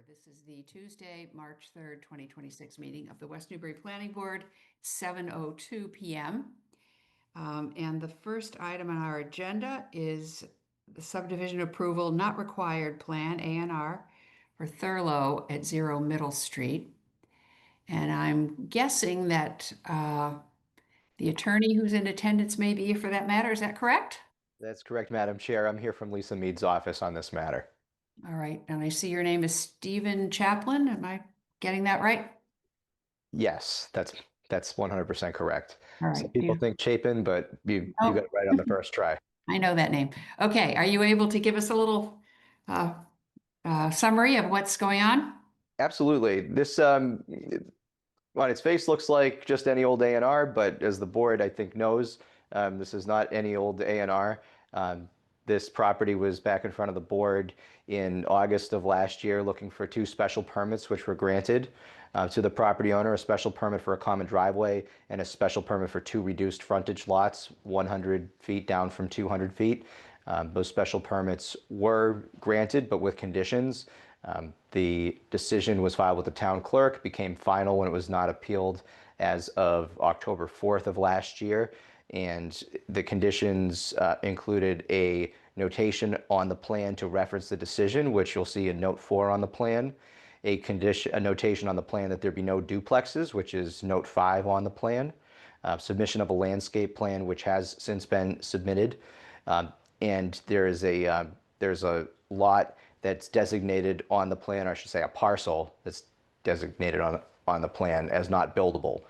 This is the Tuesday, March 3rd, 2026 meeting of the West Newbury Planning Board, 7:02 p.m. And the first item on our agenda is the subdivision approval not required plan, A&R, for Thurlow at 0 Middle Street. And I'm guessing that the attorney who's in attendance may be here for that matter. Is that correct? That's correct, Madam Chair. I'm here from Lisa Mead's office on this matter. All right. And I see your name is Stephen Chaplin. Am I getting that right? Yes, that's 100% correct. All Some right. people think Chapin, but you got it right on the first try. I know that name. Okay. Are you able to give us a little summary of what's going on? Absolutely. This on its face looks like just any old A&R, but as the board I think knows, this is not any old A&R. This property was back in front of the board in August of last year looking for two special permits which were granted to the property owner, a special permit for a common driveway and a special permit for two reduced frontage lots, 100 feet down from 200 feet. Those special permits were granted, but with conditions. The decision was filed with the town clerk, became final when it was not appealed as of October 4th of last year. And the conditions included a notation on the plan to reference the decision, which you'll see in note 4 on the plan. A notation on the plan that there be no duplexes, which is note 5 on the plan. Submission of a landscape plan, which has since been submitted. And there's a lot that's designated on the plan, or I should say a parcel that's designated on the plan as not buildable.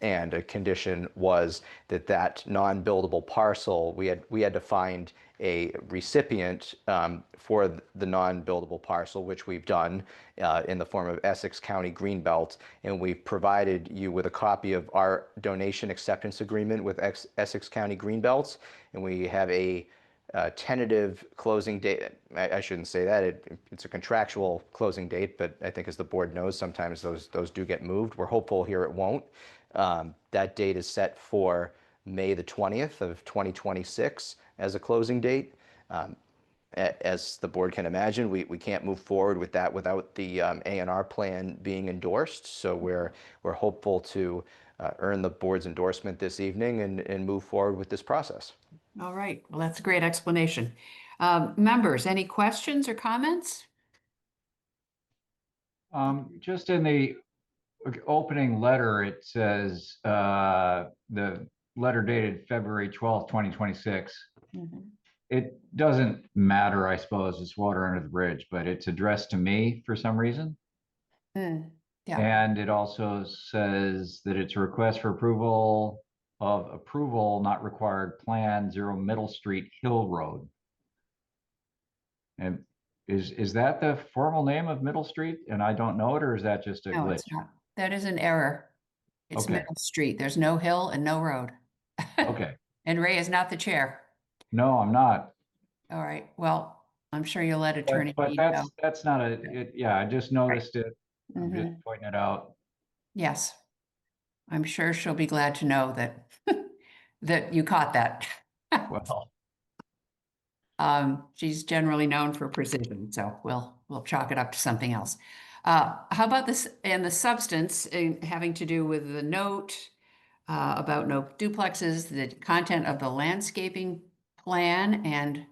And a condition was that non-buildable parcel, we had to find a recipient for the non-buildable parcel, which we've done in the form of Essex County Greenbelt, and we've provided you with a copy of our donation acceptance agreement with Essex County Greenbelts, and we have a tentative closing date. I shouldn't say that. It's a contractual closing date, but I think as the board knows, sometimes those do get moved. We're hopeful here it won't. That date is set for May the 20th of 2026 as a closing date. As the board can imagine, we can't move forward with that without the A&R plan being endorsed. So we're hopeful to earn the board's endorsement this evening and move forward with this process. All right. Well, that's a great explanation. Members, any questions or comments? Just in the opening letter, it says the letter dated February 12th, 2026. Mm-hmm. It doesn't matter, I suppose, it's water under the bridge, but it's addressed to me for some reason. Yeah. And it also says that it's a request for approval not required plan 0 Middle Street Hill Road. And is that the formal name of Middle Street and I don't know it, or is that just a glitch? No, it's not. That is an error. It's Okay. Middle Street. There's no hill and no road. Okay. And Ray is not the chair. No, I'm not. All right. Well, I'm sure you'll let attorney But know. that's not yeah, I just noticed it. I'm Mm-hmm. just pointing it out. Yes. I'm sure she'll be glad to know that that you caught that. Well, She's generally known for precision, so we'll chalk it up to something else. How about this and the substance having to do with the note about no duplexes, the content of the landscaping plan, and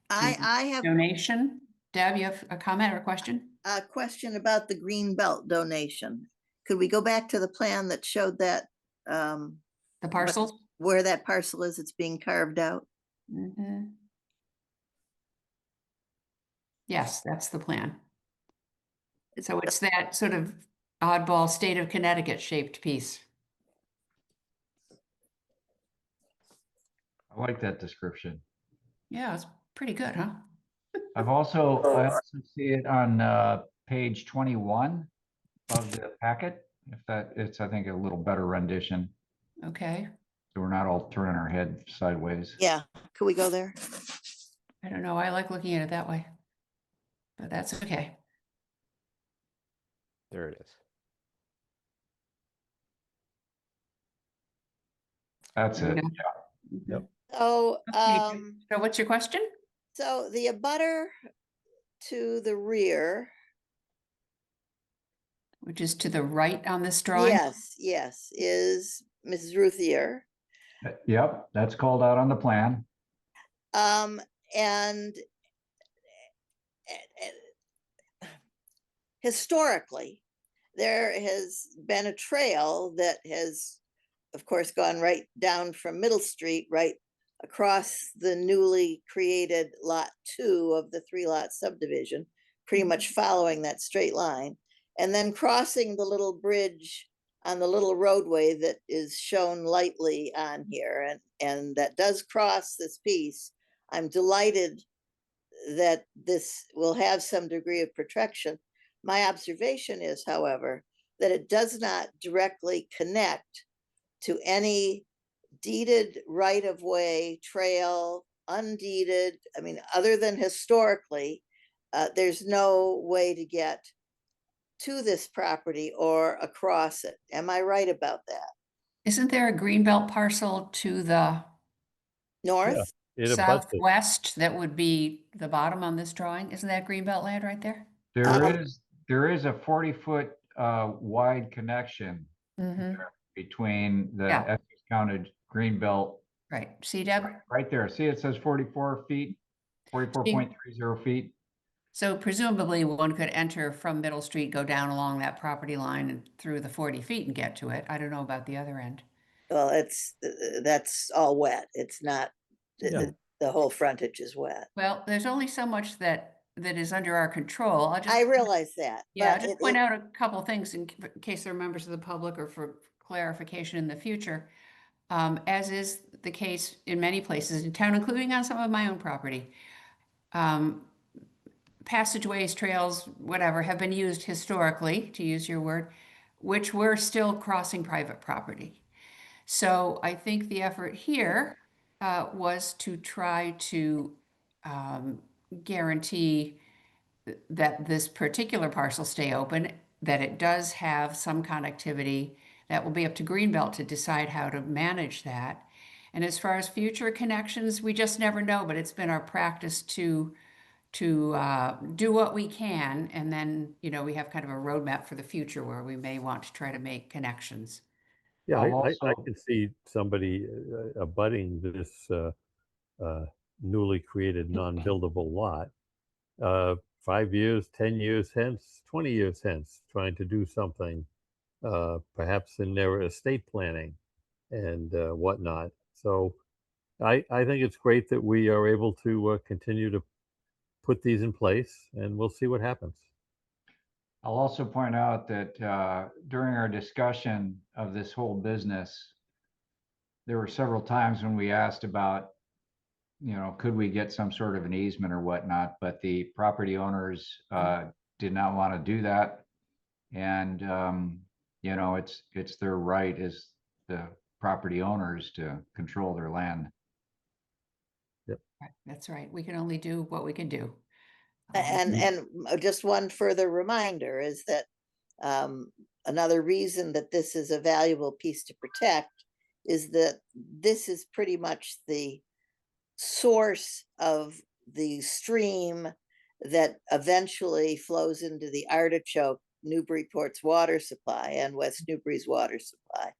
I have donation? Deb, you have a comment or a question? a question about the green belt donation. Could we go back to the plan that showed that The parcels? where that parcel is, it's being carved out? Mm-hmm. Yes, that's the plan. So it's that sort of oddball state of Connecticut shaped piece. I like that description. Yeah, it's pretty good, huh? I also see it on page 21 of the packet. It's I think a little better rendition, Okay. so we're not all turning our head sideways. Yeah, could we go there? I don't know. I like looking at it that way, but that's okay. There it is. That's it. Yeah. Yep. So, Okay. So what's your question? so the abutter to the rear which is to the right on this drawing? Yes, is Mrs. Ruthier. Yep, that's called out on the plan. And historically, there has been a trail that has, of course, gone right down from Middle Street, right across the newly created Lot 2 of the 3-lot subdivision, pretty much following that straight line, and then crossing the little bridge on the little roadway that is shown lightly on here, and that does cross this piece. I'm delighted that this will have some degree of protection. My observation is, however, that it does not directly connect to any deeded right-of-way trail, undeeded. I mean, other than historically, there's no way to get to this property or across it. Am I right about that? Isn't there a greenbelt parcel to the North? It abuts it. southwest that would be the bottom on this drawing? Isn't that greenbelt land right there? There is a 40-foot wide connection Mm-hmm. between the Yeah. Essex County Greenbelt Right. See, Deb? right there. See, it says 44 feet, 44.30 feet. So presumably one could enter from Middle Street, go down along that property line and through the 40 feet and get to it. I don't know about the other end. Well, that's all wet. It's not, Yeah. the whole frontage is wet. Well, there's only so much that is under our control. I'll just I realize that. Yeah, but just it- point it- out a couple things in case there are members of the public or for clarification in the future. As is the case in many places in town, including on some of my own property. Passageways, trails, whatever, have been used historically, to use your word, which were still crossing private property. So I think the effort here was to try to guarantee that this particular parcel stay open, that it does have some connectivity. That will be up to Greenbelt to decide how to manage that. And as far as future connections, we just never know, but it's been our practice to do what we can, and then, you know, we have kind of a roadmap for the future where we may want to try to make connections. Yeah, I'll I also- can see somebody abutting this newly created non-buildable lot 5 years, 10 years hence, 20 years hence, trying to do something, perhaps in their estate planning and whatnot. So I think it's great that we are able to continue to put these in place, and we'll see what happens. I'll also point out that during our discussion of this whole business, there were several times when we asked about, you know, could we get some sort of an easement or whatnot, but the property owners did not want to do that. And, you know, it's their right as the property owners to control their land. Right, that's right. We can only do what we can do. And just one further reminder is that another reason that this is a valuable piece to protect is that this is pretty much the source of the stream that eventually flows into the Artichoke, Newburyport's water supply and West Newbury's water supply.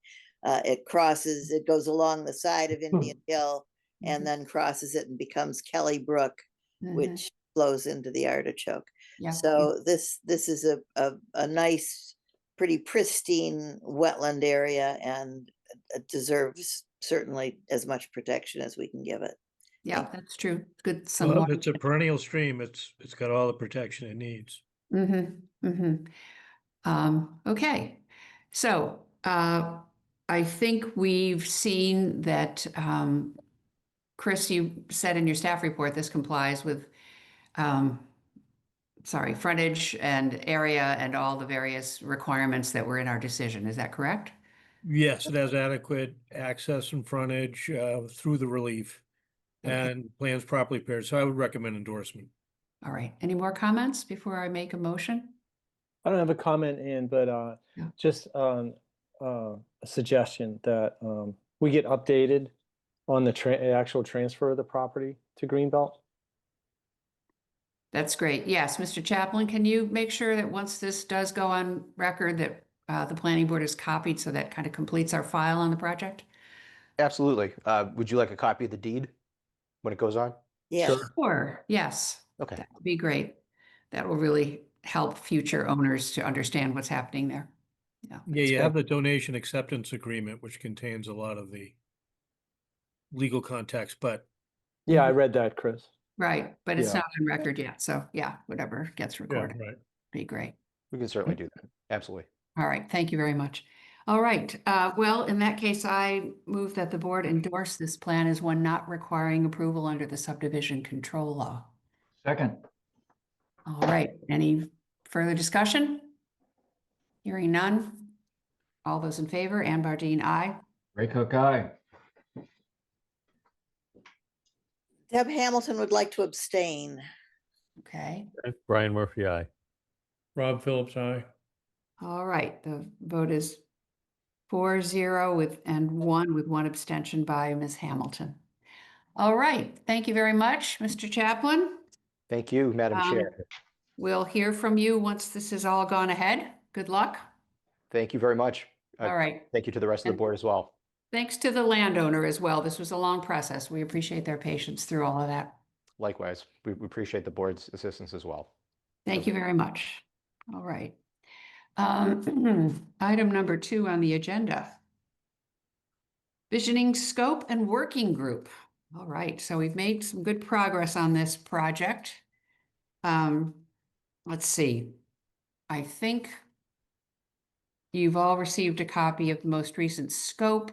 It goes along the side of Indian Hill and then crosses it and becomes Kelly Brook, Mhm. which flows into the Artichoke. Yeah. So this is a nice, pretty pristine wetland area, and it deserves certainly as much protection as we can give it. Yeah, that's true. Good. Well, Some. if it's a perennial stream, it's got all the protection it needs. Mm-hmm, mm-hmm. Okay, so I think we've seen that, Chris, you said in your staff report, this complies with, frontage and area and all the various requirements that were in our decision. Is that correct? Yes, it has adequate access and frontage through the relief Okay. and plans properly paired. So I would recommend endorsement. All right. Any more comments before I make a motion? I don't have a comment in, but Yeah. just a suggestion that we get updated on the actual transfer of the property to Greenbelt. That's great. Yes, Mr. Chaplin, can you make sure that once this does go on record that the planning board is copied so that kind of completes our file on the project? Absolutely. Would you like a copy of the deed when it goes on? Yes. Sure, yes. Okay. That would be great. That will really help future owners to understand what's happening there. Yeah. Yeah, that's you great. have the donation acceptance agreement, which contains a lot of the legal context, but Yeah, I read that, Chris. Right, but it's Yeah. not on record yet. So yeah, whatever gets yeah, recorded, right. be great. We can certainly do that. Absolutely. All right, thank you very much. All right, well, in that case, I move that the board endorse this plan as one not requiring approval under the subdivision control law. Second. All right, any further discussion? Hearing none. All those in favor, Ann Bardine, aye. Ray Cook, aye. Deb Hamilton would like to abstain. Okay, Brian Murphy, aye. Rob Phillips, aye. all right, the vote is 4-0 and 1 with 1 abstention by Ms. Hamilton. All right, thank you very much, Mr. Chaplin. Thank you, Madam Chair. We'll hear from you once this has all gone ahead. Good luck. Thank you very much. All right. Thank you to the rest of the And- board as well. Thanks to the landowner as well. This was a long process. We appreciate their patience through all of that. Likewise, we appreciate the board's assistance as well. Thank you very much. All right. Item number 2 on the agenda. Visioning scope and working group. All right, so we've made some good progress on this project. Let's see. I think you've all received a copy of the most recent scope.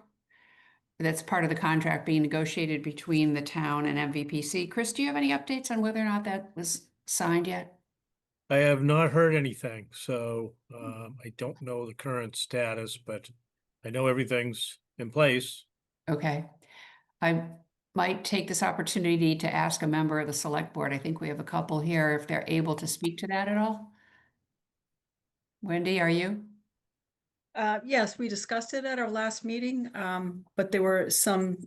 That's part of the contract being negotiated between the town and MVPC. Chris, do you have any updates on whether or not that was signed yet? I have not heard anything, so I don't know the current status, but I know everything's in place. Okay. I might take this opportunity to ask a member of the select board. I think we have a couple here, if they're able to speak to that at all. Wendy, are you? Yes, we discussed it at our last meeting, but there were some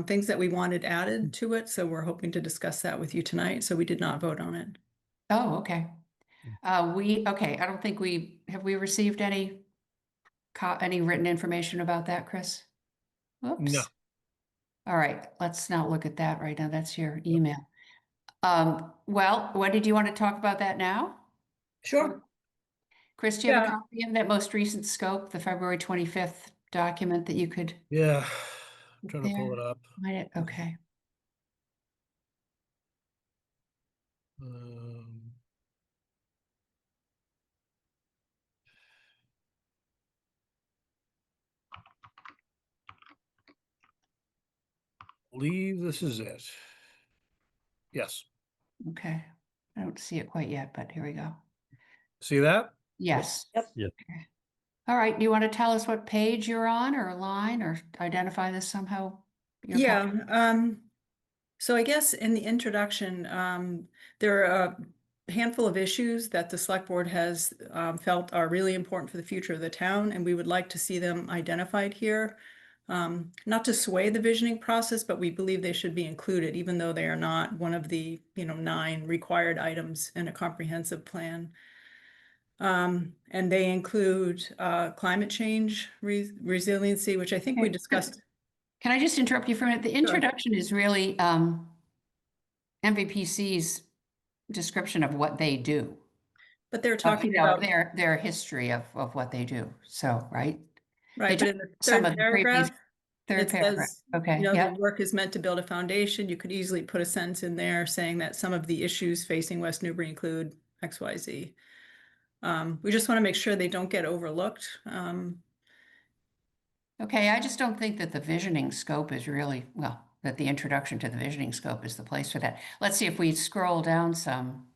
things that we wanted added to it, so we're hoping to discuss that with you tonight, so we did not vote on it. Oh, okay. Okay, I don't think have we received any written information about that, Chris? Oops. No. All right, let's not look at that right now. That's your email. Well, when did you want to talk about that now? Sure. Chris, do you have a Yeah. copy of that most recent scope, the February 25th document that you could? Yeah, I'm trying to pull There. it up. Find it? Okay. Believe this is it. Yes. Okay. I don't see it quite yet, but here we go. See that? Yes. Yep. Yes. Okay. All right. Do you want to tell us what page you're on or line or identify this somehow? Your Yeah, copy? so I guess in the introduction, there are a handful of issues that the select board has felt are really important for the future of the town, and we would like to see them identified here. Not to sway the visioning process, but we believe they should be included, even though they are not one of the 9 required items in a comprehensive plan. And they include climate change resiliency, which I think we Okay. discussed. Can I just interrupt you for a minute? The introduction is really MVPC's description of what they do. But they're Of, talking about, their history of what they do. So, right? right, they but in the some third of the previous- paragraph, Third it paragraph. says, Okay. the Yeah. work is meant to build a foundation. You could easily put a sentence in there saying that some of the issues facing West Newbury include X, Y, Z. We just want to make sure they don't get overlooked. Okay. I just don't think that the visioning scope is really, well, that the introduction to the visioning scope is the place for that. Let's see if we scroll down some.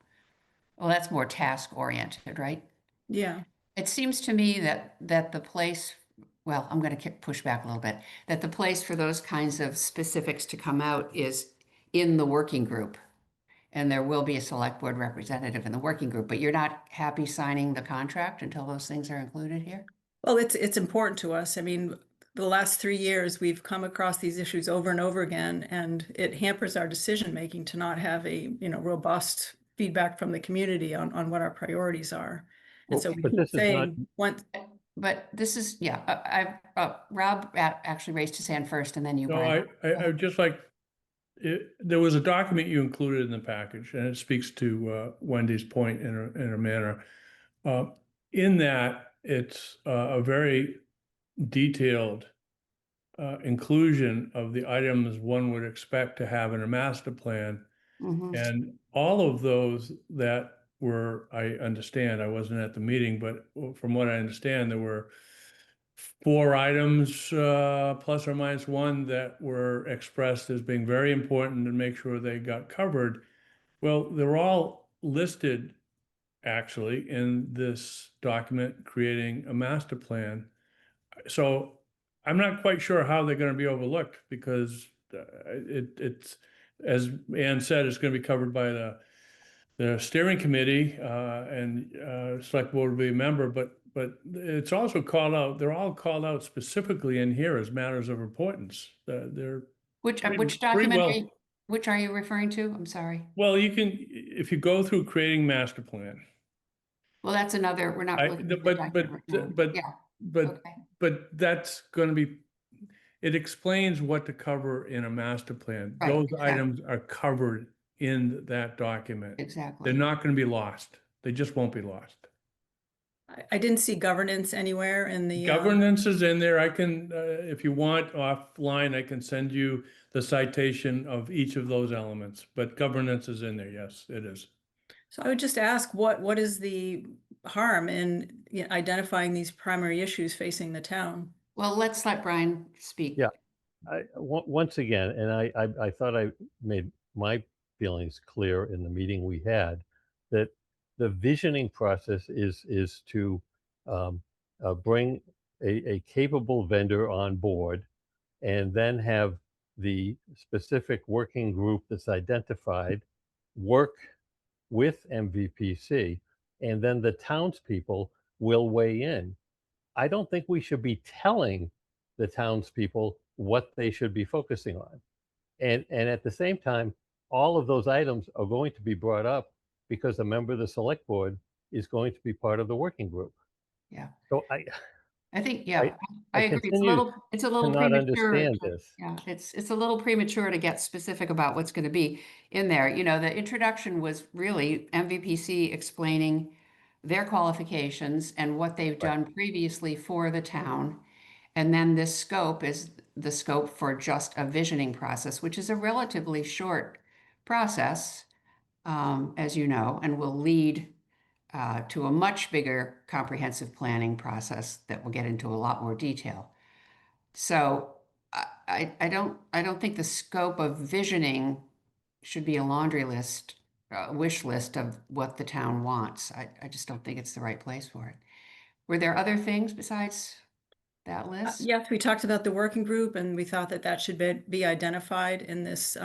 Well, that's more task oriented, right? Yeah, It seems to me that the place, well, I'm going to push back a little bit, that the place for those kinds of specifics to come out is in the working group. And there will be a select board representative in the working group, but you're not happy signing the contract until those things are included here? well, it's important to us. I mean, the last 3 years, we've come across these issues over and over again, and it hampers our decision making to not have a robust feedback from the community on what our priorities are. And Well, so we but keep this is not- saying, once, But this is, yeah, Rob actually raised his hand first and then you, No, Brian. I would just like, there was a document you included in the package, and it speaks to Wendy's point in a manner. In that, it's a very detailed inclusion of the items one would expect to have in a master plan. Mhm. And all of those that were, I understand, I wasn't at the meeting, but from what I understand, there were 4 items, plus or minus 1, that were expressed as being very important and make sure they got covered. Well, they're all listed actually in this document, creating a master plan. So I'm not quite sure how they're going to be overlooked, because it's, as Ann said, it's going to be covered by the steering committee, and select board will be a member, but it's also called out, they're all called out specifically in here as matters of importance. They're Which pretty document well- are you, which are you referring to? I'm sorry. well, you can, if you go through creating master plan, Well, that's another, we're not looking at the document right now. Yeah, okay. but that's going to be, it explains what to cover in a master plan. Right, Those exactly. items are covered in that document. Exactly. They're not going to be lost. They just won't be lost. I didn't see governance anywhere in the. Governance is in there. I can, if you want offline, I can send you the citation of each of those elements, but governance is in there. Yes, it is. So I would just ask, what is the harm in, you know, identifying these primary issues facing the town? Well, let's let Brian speak. Yeah. Once again, and I thought I made my feelings clear in the meeting we had, that the visioning process is to bring a capable vendor on board, and then have the specific working group that's identified work with MVPC, and then the townspeople will weigh in. I don't think we should be telling the townspeople what they should be focusing on. And at the same time, all of those items are going to be brought up because a member of the select board is going to be part of the working group. Yeah. So I think, yeah, I agree. continue It's a little not premature. understand this. Yeah, it's a little premature to get specific about what's going to be in there. You know, the introduction was really MVPC explaining their qualifications and what they've done previously for the town. And then this scope is the scope for just a visioning process, which is a relatively short process, as you know, and will lead to a much bigger comprehensive planning process that will get into a lot more detail. So I don't think the scope of visioning should be a laundry list, wish list of what the town wants. I just don't think it's the right place for it. Were there other things besides that list? Yes, we talked about the working group, and we thought that should be identified in this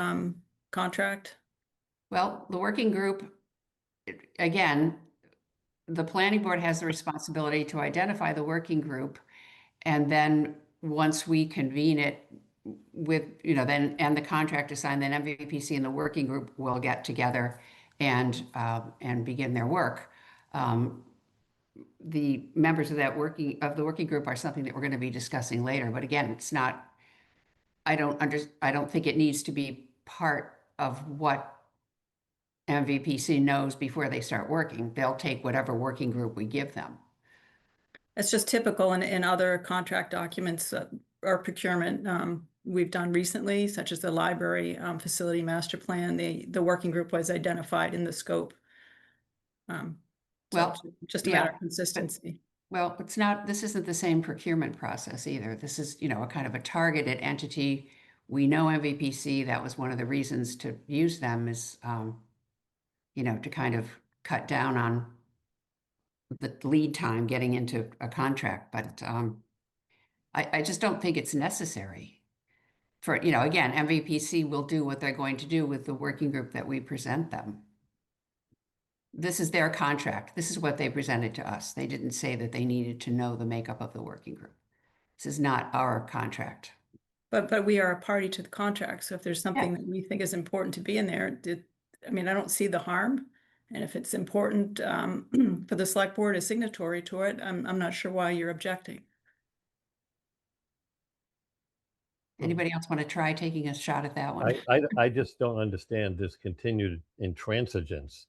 contract. Well, the working group, again, the planning board has the responsibility to identify the working group. And then once we convene it with, you know, then, and the contract is signed, then MVPC and the working group will get together and begin their work. The members of the working group are something that we're going to be discussing later. But again, it's not, I don't think it needs to be part of what MVPC knows before they start working. They'll take whatever working group we give them. It's just typical in other contract documents or procurement we've done recently, such as the library facility master plan. The working group was identified in the scope. Well, So just a yeah, matter of consistency. Well, it's not, this isn't the same procurement process either. This is, you know, a kind of a targeted entity. We know MVPC, that was one of the reasons to use them, is, you know, to kind of cut down on the lead time getting into a contract. But I just don't think it's necessary. For, you know, again, MVPC will do what they're going to do with the working group that we present them. This is their contract. This is what they presented to us. They didn't say that they needed to know the makeup of the working group. This is not our contract. But we are a party to the contract. So if there's something that we think is important to be in there, I mean, I don't see the harm And if it's important for the select board as signatory to it, I'm not sure why you're objecting. Anybody else want to try taking a shot at that one? I just don't understand this continued intransigence.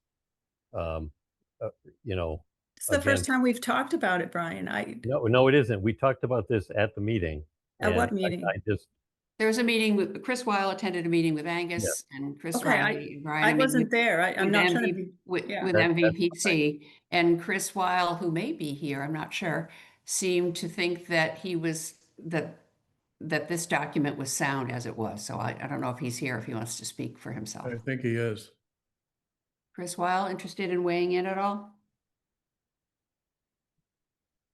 Um, you know, It's the first again, time we've talked about it, Brian. no, it isn't. We talked about this at the meeting. At and what meeting? I just, There was a meeting with, Chris Weil attended a meeting with Angus and Chris Okay, Riley and Brian. I a meeting wasn't with- there. I'm with not trying to MV be, with, yeah. with That's MVPC, and Chris Weil, who may be here, I'm not sure, seemed to think that he was, that this document was sound as it was. So I don't know if he's here, if he wants to speak for himself. I think he is. Chris Weil, interested in weighing in at all?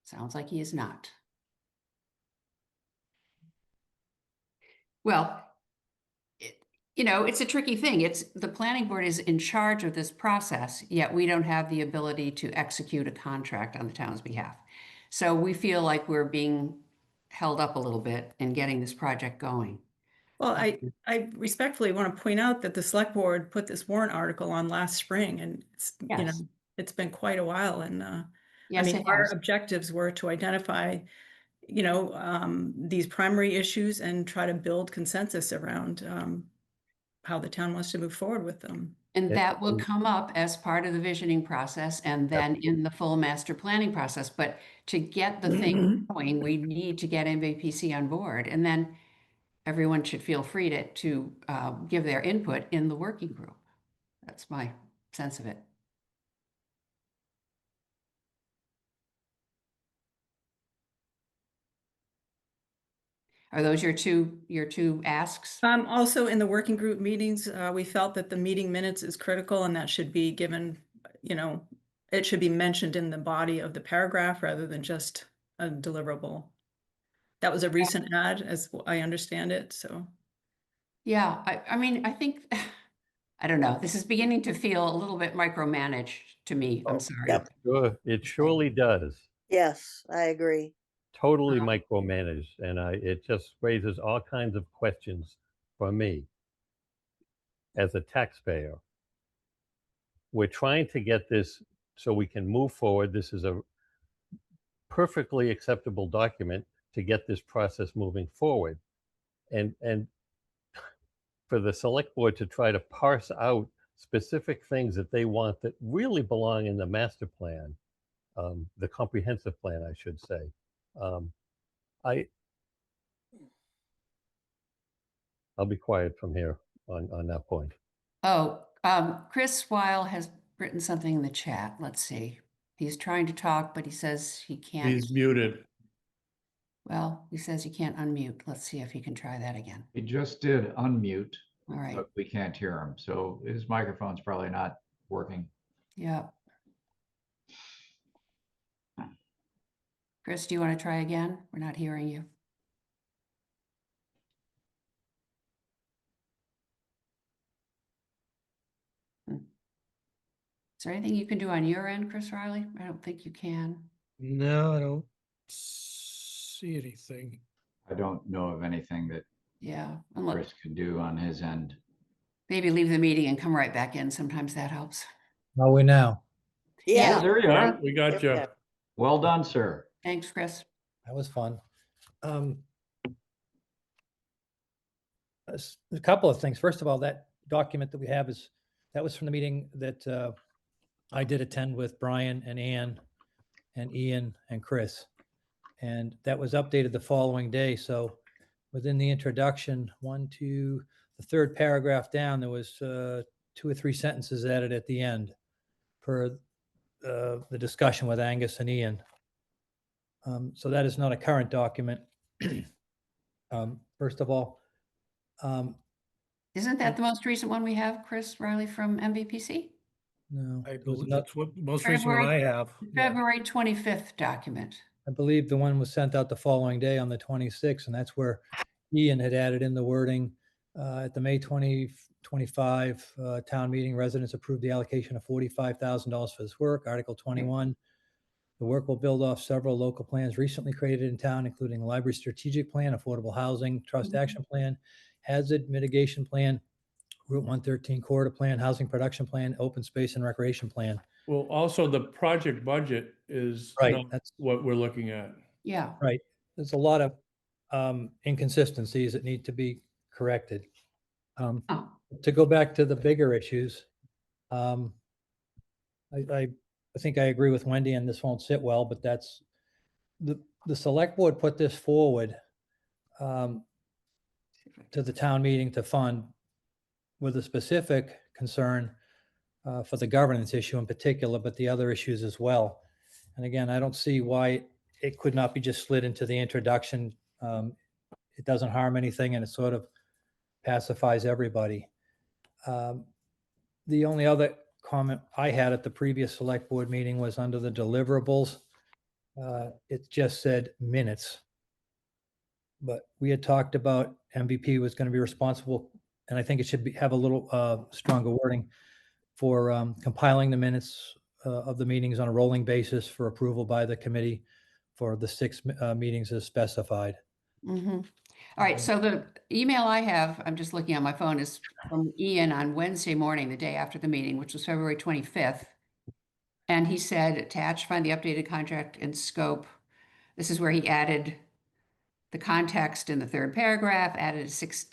Sounds like he is not. Well, it's a tricky thing. The planning board is in charge of this process, yet we don't have the ability to execute a contract on the town's behalf. So we feel like we're being held up a little bit in getting this project going. Well, I respectfully want to point out that the select board put this warrant article on last spring, and it's, Yes. it's been quite a while. And Yes, I mean, it our has. objectives were to identify, these primary issues and try to build consensus around how the town wants to move forward with them. And Yeah, that will and- come up as part of the visioning process and then in the full master planning process. But to get the thing going, we need to get MVPC on board. And then everyone should feel free to give their input in the working group. That's my sense of it. Are those your two asks? Also in the working group meetings, we felt that the meeting minutes is critical and that should be given, it should be mentioned in the body of the paragraph rather than just a deliverable. That was a recent ad, as I understand it, so. Yeah, I mean, I think, I don't know, this is beginning to feel a little bit micromanaged to me. I'm sorry. Yep. sure, it surely does. Yes, I agree. Totally Uh-huh. micromanaged, and it just raises all kinds of questions for me as a taxpayer. We're trying to get this so we can move forward. This is a perfectly acceptable document to get this process moving forward. And for the select board to try to parse out specific things that they want that really belong in the master plan, the comprehensive plan, I should say. I'll be quiet from here on that point. Oh, Chris Weil has written something in the chat. Let's see. He's trying to talk, but he says he can't. He's muted. Well, he says he can't unmute. Let's see if he can try that again. He just did unmute, All right. but we can't hear him. So his microphone's probably not working. Yeah. Chris, do you want to try again? We're not hearing you. Is there anything you can do on your end, Chris Riley? I don't think you can. No, I don't see anything. I don't know of anything that Yeah, unless Chris could do on his end. maybe leave the meeting and come right back in. Sometimes that helps. How are we now? Yeah. Oh, there you are. We got you. Yeah. Well done, sir. Thanks, Chris. That was fun. A couple of things. First of all, that document that we have that was from the meeting that I did attend with Brian and Ann and Ian and Chris. And that was updated the following day. So within the introduction, the third paragraph down, there was 2 or 3 sentences added at the end per the discussion with Angus and Ian. So that is not a current document. First of all, Isn't that the most recent one we have, Chris Riley from MVPC? no, I it was believe not- that's what most recent one I have. Yeah. February 25th document. I believe the one was sent out the following day on the 26th, and that's where Ian had added in the wording at the May 2025 town meeting. Residents approved the allocation of $45,000 for this work. Article 21. The work will build off several local plans recently created in town, including the library strategic plan, affordable housing, trust action plan, hazard mitigation plan, Route 113 corridor plan, housing production plan, open space and recreation plan. Well, also the project budget is Right, not that's what we're looking at. Yeah. right. There's a lot of inconsistencies that need to be corrected. Oh, To go back to the bigger issues, um, I think I agree with Wendy, and this won't sit well, but that's the select board put this forward um, to the town meeting to fund with a specific concern for the governance issue in particular, but the other issues as well. And again, I don't see why it could not be just slid into the introduction. It doesn't harm anything, and it sort of pacifies everybody. The only other comment I had at the previous select board meeting was under the deliverables. It just said minutes. But we had talked about MVP was going to be responsible, and I think it should have a little stronger wording for compiling the minutes of the meetings on a rolling basis for approval by the committee for the 6 meetings as specified. mm-hmm. All right, so the email I have, I'm just looking on my phone, is from Ian on Wednesday morning, the day after the meeting, which was February 25th. And he said, attached, find the updated contract and scope. This is where he added the context in the 3rd paragraph, added a 6th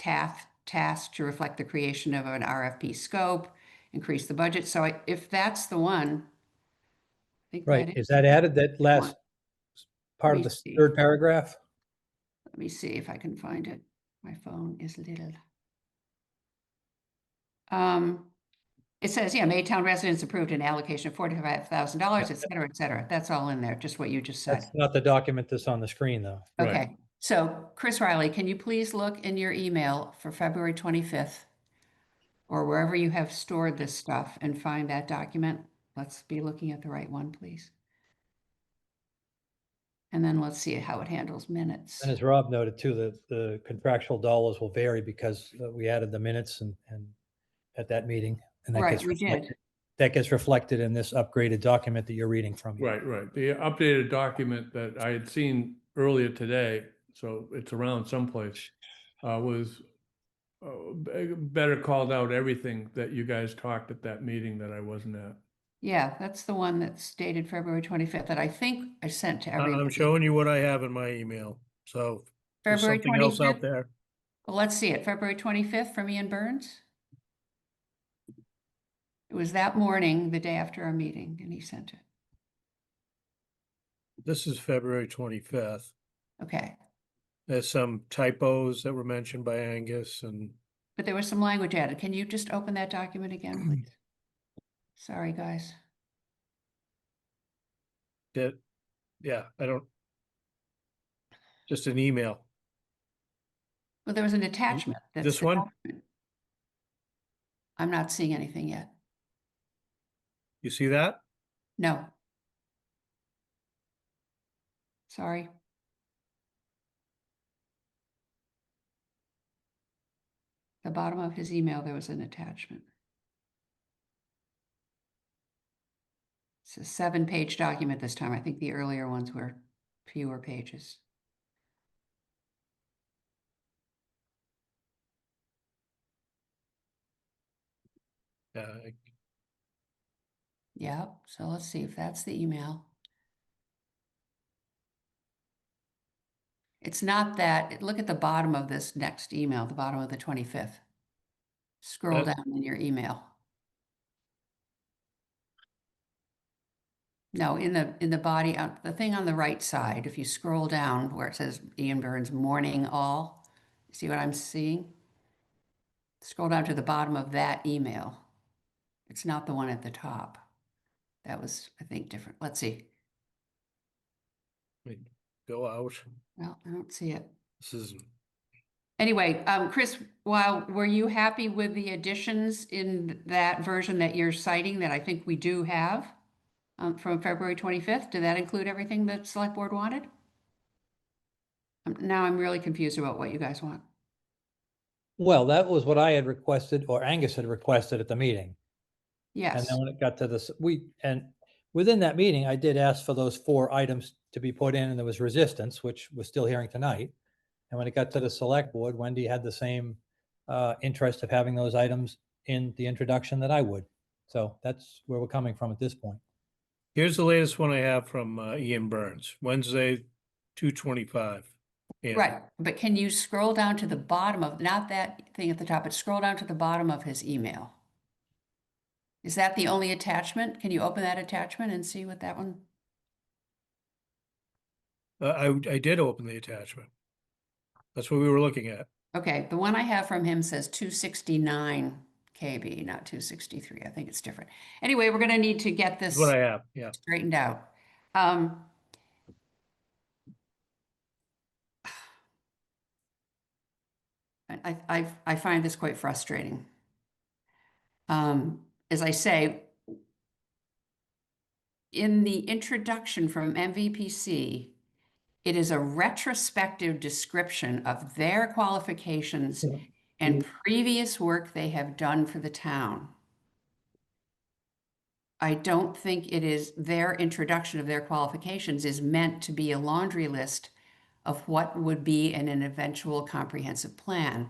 task to reflect the creation of an RFP scope, increase the budget. So if that's the one, I think Right, that is that added, that last part of me the see. 3rd paragraph? Let me see if I can find it. My phone is little. It says, yeah, Maytown residents approved an allocation of $45,000, et cetera, et cetera. That's all in there, just what you just said. That's not the document that's on the screen, though. Right. Okay, so Chris Riley, can you please look in your email for February 25th or wherever you have stored this stuff and find that document? Let's be looking at the right one, please. And then let's see how it handles minutes. And as Rob noted too, the contractual dollars will vary because we added the minutes and at that meeting. And that Right, gets we did. reflected. That gets reflected in this upgraded document that you're reading from. Right, right. The updated document that I had seen earlier today, so it's around someplace, was better called out everything that you guys talked at that meeting that I wasn't at. Yeah, that's the one that's dated February 25th that I think I sent to I'm everybody. showing you what I have in my email. So there's February something else 25th? out there. Well, let's see it. February 25th from Ian Burns. It was that morning, the day after our meeting, and he sent it. This is February 25th. Okay, There's some typos that were mentioned by Angus and but there was some language added. Can you just open that document again, please? Sorry, guys. that, yeah, just an email. Well, there was an attachment. That's this the one? document. I'm not seeing anything yet. You see that? No. Sorry. The bottom of his email, there was an attachment. It's a 7-page document this time. I think the earlier ones were fewer pages. Yeah, so let's see if that's the email. It's not that. Look at the bottom of this next email, the bottom of the 25th. Scroll That- down in your email. No, in the body, the thing on the right side, if you scroll down where it says Ian Burns morning all, see what I'm seeing? Scroll down to the bottom of that email. It's not the one at the top. That was, I think, different. Let's see. Wait, go out. Well, I don't see it. This is, Anyway, Chris, were you happy with the additions in that version that you're citing that I think we do have from February 25th? Did that include everything that select board wanted? Now I'm really confused about what you guys want. Well, that was what I had requested, or Angus had requested at the meeting. And Yes, then when it got to this, and within that meeting, I did ask for those 4 items to be put in, and there was resistance, which we're still hearing tonight. And when it got to the select board, Wendy had the same interest of having those items in the introduction that I would. So that's where we're coming from at this point. Here's the latest one I have from Ian Burns, Wednesday, 2:25. Right, but can you scroll down to the bottom of, not that thing at the top, but scroll down to the bottom of his email? Is that the only attachment? Can you open that attachment and see what that one? I did open the attachment. That's what we were looking at. Okay, the one I have from him says 269 KB, not 263. I think it's different. Anyway, we're gonna need to get That's this what I have, yeah. straightened out. I find this quite frustrating. As I say, in the introduction from MVPC, it is a retrospective description of their qualifications and previous work they have done for the town. I don't think it is, their introduction of their qualifications is meant to be a laundry list of what would be in an eventual comprehensive plan.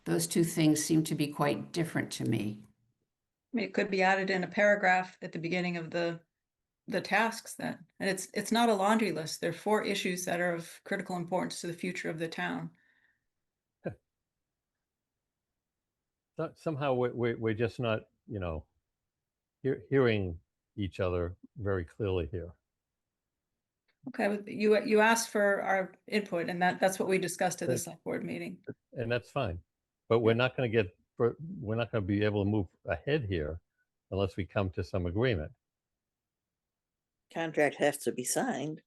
Those two things seem to be quite different to me. I mean, it could be added in a paragraph at the beginning of the tasks then. And it's not a laundry list. There are 4 issues that are of critical importance to the future of the town. Somehow we're just not, you know, hearing each other very clearly here. Okay, but you asked for our input, and that's what we discussed at the Right. select board meeting. And that's fine. But we're not going to we're not going to be able to move ahead here unless we come to some agreement. Contract has to be signed.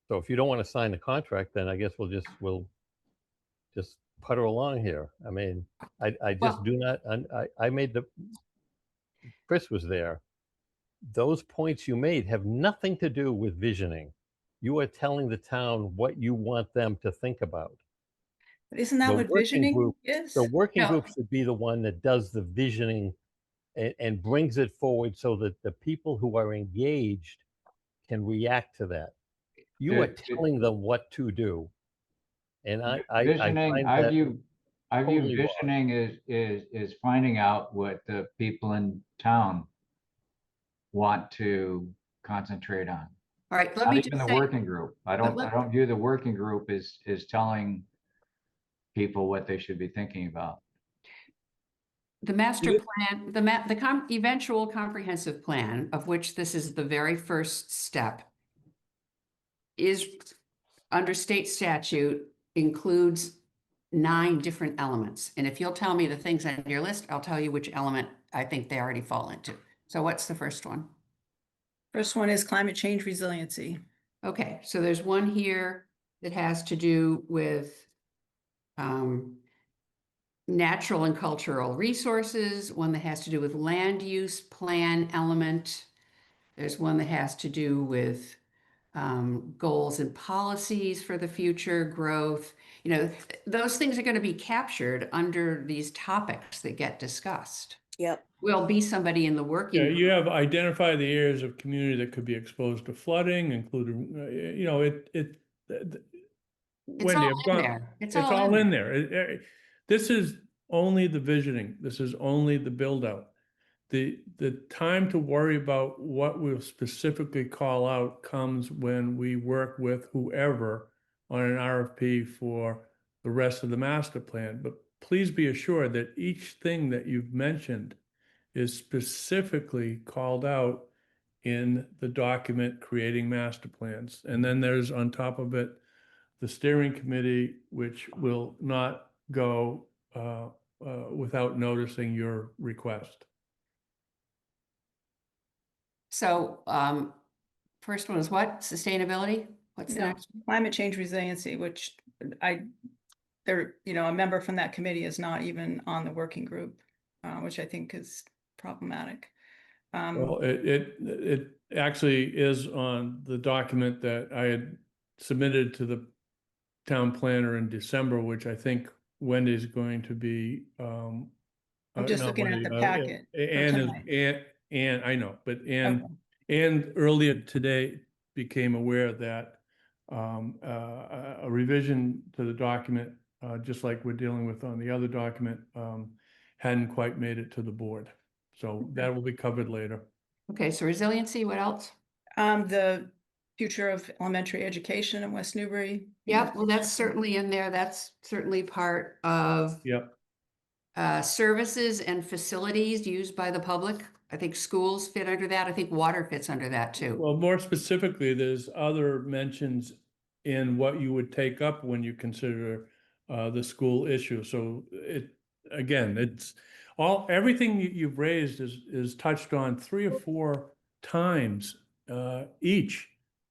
So if you don't want to sign the contract, then I guess we'll just putter along here. I mean, I just Well- do not, I made Chris was there. Those points you made have nothing to do with visioning. You are telling the town what you want them to think about. But isn't that The what working visioning group- is? The working No. group should be the one that does the visioning and brings it forward so that the people who are engaged can react to that. You are telling them what to do. And I Visioning, find I that view totally wrong. visioning is finding out what the people in town want to concentrate on. All right, let Not me even just the say, working group. I don't view the working group as telling people what they should be thinking about. the master plan, the eventual comprehensive plan, of which this is the very first step, is under state statute includes 9 different elements. And if you'll tell me the things on your list, I'll tell you which element I think they already fall into. So what's the first one? First one is climate change resiliency. Okay, so there's one here that has to do with natural and cultural resources, one that has to do with land use plan element. There's one that has to do with goals and policies for the future, growth. You know, those things are going to be captured under these topics that get discussed. Yep. Will be somebody in the working Yeah, group. you have identified the areas of community that could be exposed to flooding, including, you know, It's Wendy, all I've in gone- there. It's It's all all in in there. there. This is only the visioning. This is only the build out. The time to worry about what we'll specifically call out comes when we work with whoever on an RFP for the rest of the master plan. But please be assured that each thing that you've mentioned is specifically called out in the document creating master plans. And then there's on top of it, the steering committee, which will not go without noticing your request. So first one is what? Sustainability? What's the No, next? climate change resiliency, which a member from that committee is not even on the working group, which I think is problematic. Well, it actually is on the document that I had submitted to the town planner in December, which I think Wendy's going to be. I'm just not looking at Wendy, the packet for tonight. And I know, but Okay. and earlier today became aware that a revision to the document, just like we're dealing with on the other document, hadn't quite made it to the board. So that will be covered later. Okay, so resiliency, what else? The future of elementary education in West Newbury. Yeah, well, that's certainly in there. That's certainly part of Yep. services and facilities used by the public. I think schools fit under that. I think water fits under that too. Well, more specifically, there's other mentions in what you would take up when you consider the school issue. So again, it's everything you've raised is touched on 3 or 4 times each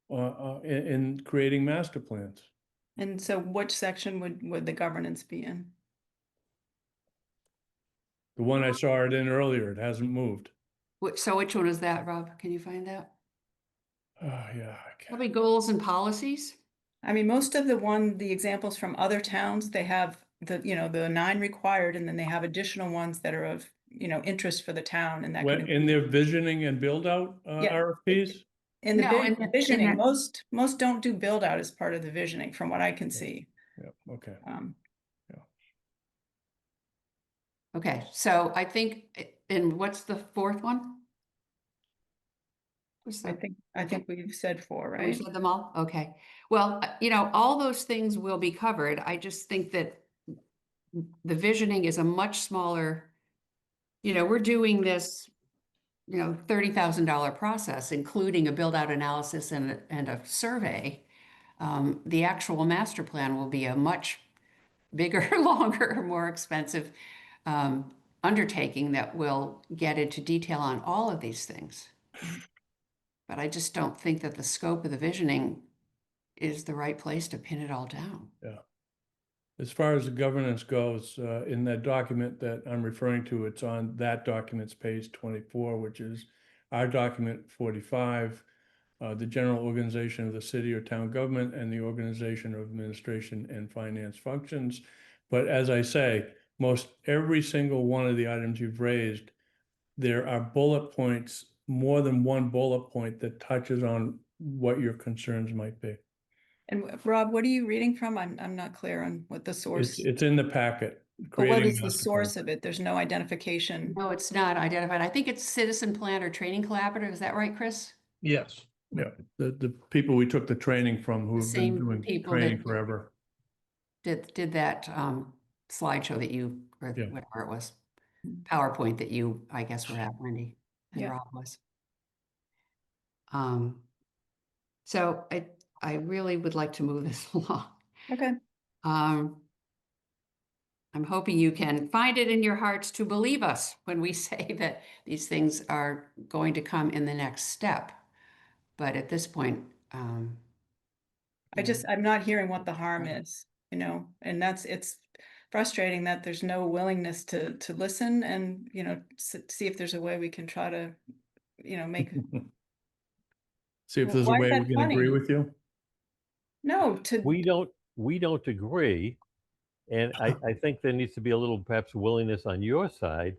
in creating master plans. And so which section would the governance be in? The one I saw it in earlier, it hasn't moved. So which one is that, Rob? Can you find that? Oh, yeah. I can't. Probably goals and policies. I mean, most of the examples from other towns, they have the 9 required, and then they have additional ones that are of, interest for the town, and that When could in their visioning and build out Yeah. RFPs? in the No, in visioning, that- most don't do build out as part of the visioning, from what I can see. Yeah, okay. Okay, so I think, and what's the fourth one? What's I the- think we've said 4, We right? said them all? Okay. Well, all those things will be covered. I just think that the visioning is a much smaller, we're doing this, $30,000 process, including a build-out analysis and a survey. The actual master plan will be a much bigger, longer, more expensive undertaking that will get into detail on all of these things. But I just don't think that the scope of the visioning is the right place to pin it all down. Yeah. As far as the governance goes, in that document that I'm referring to, it's on that document's page 24, which is our document 45, the general organization of the city or town government and the organization of administration and finance functions. But as I say, most every single one of the items you've raised, there are bullet points, more than one bullet point that touches on what your concerns might be. And Rob, what are you reading from? I'm not clear on what the source. It's in the packet. But what Creating is the master source plan. of it? There's no identification. No, it's not identified. I think it's Citizen Plan or Training Collaborative. Is that right, Chris? Yes. Yeah, the people we took the training from who The have been same doing people training that- forever. Did that slideshow that you, or Yeah. whatever it was, PowerPoint that you, I guess, were at, Wendy, and Yeah. Rob was. So I really would like to move this along. Okay. I'm hoping you can find it in your hearts to believe us when we say that these things are going to come in the next step. But at this point, I'm not hearing what the harm is, and it's frustrating that there's no willingness to listen and, see if there's a way we can try to, make, See if Well, there's a why is way that we can agree funny? with you. no, We don't agree. And I think there needs to be a little perhaps willingness on your side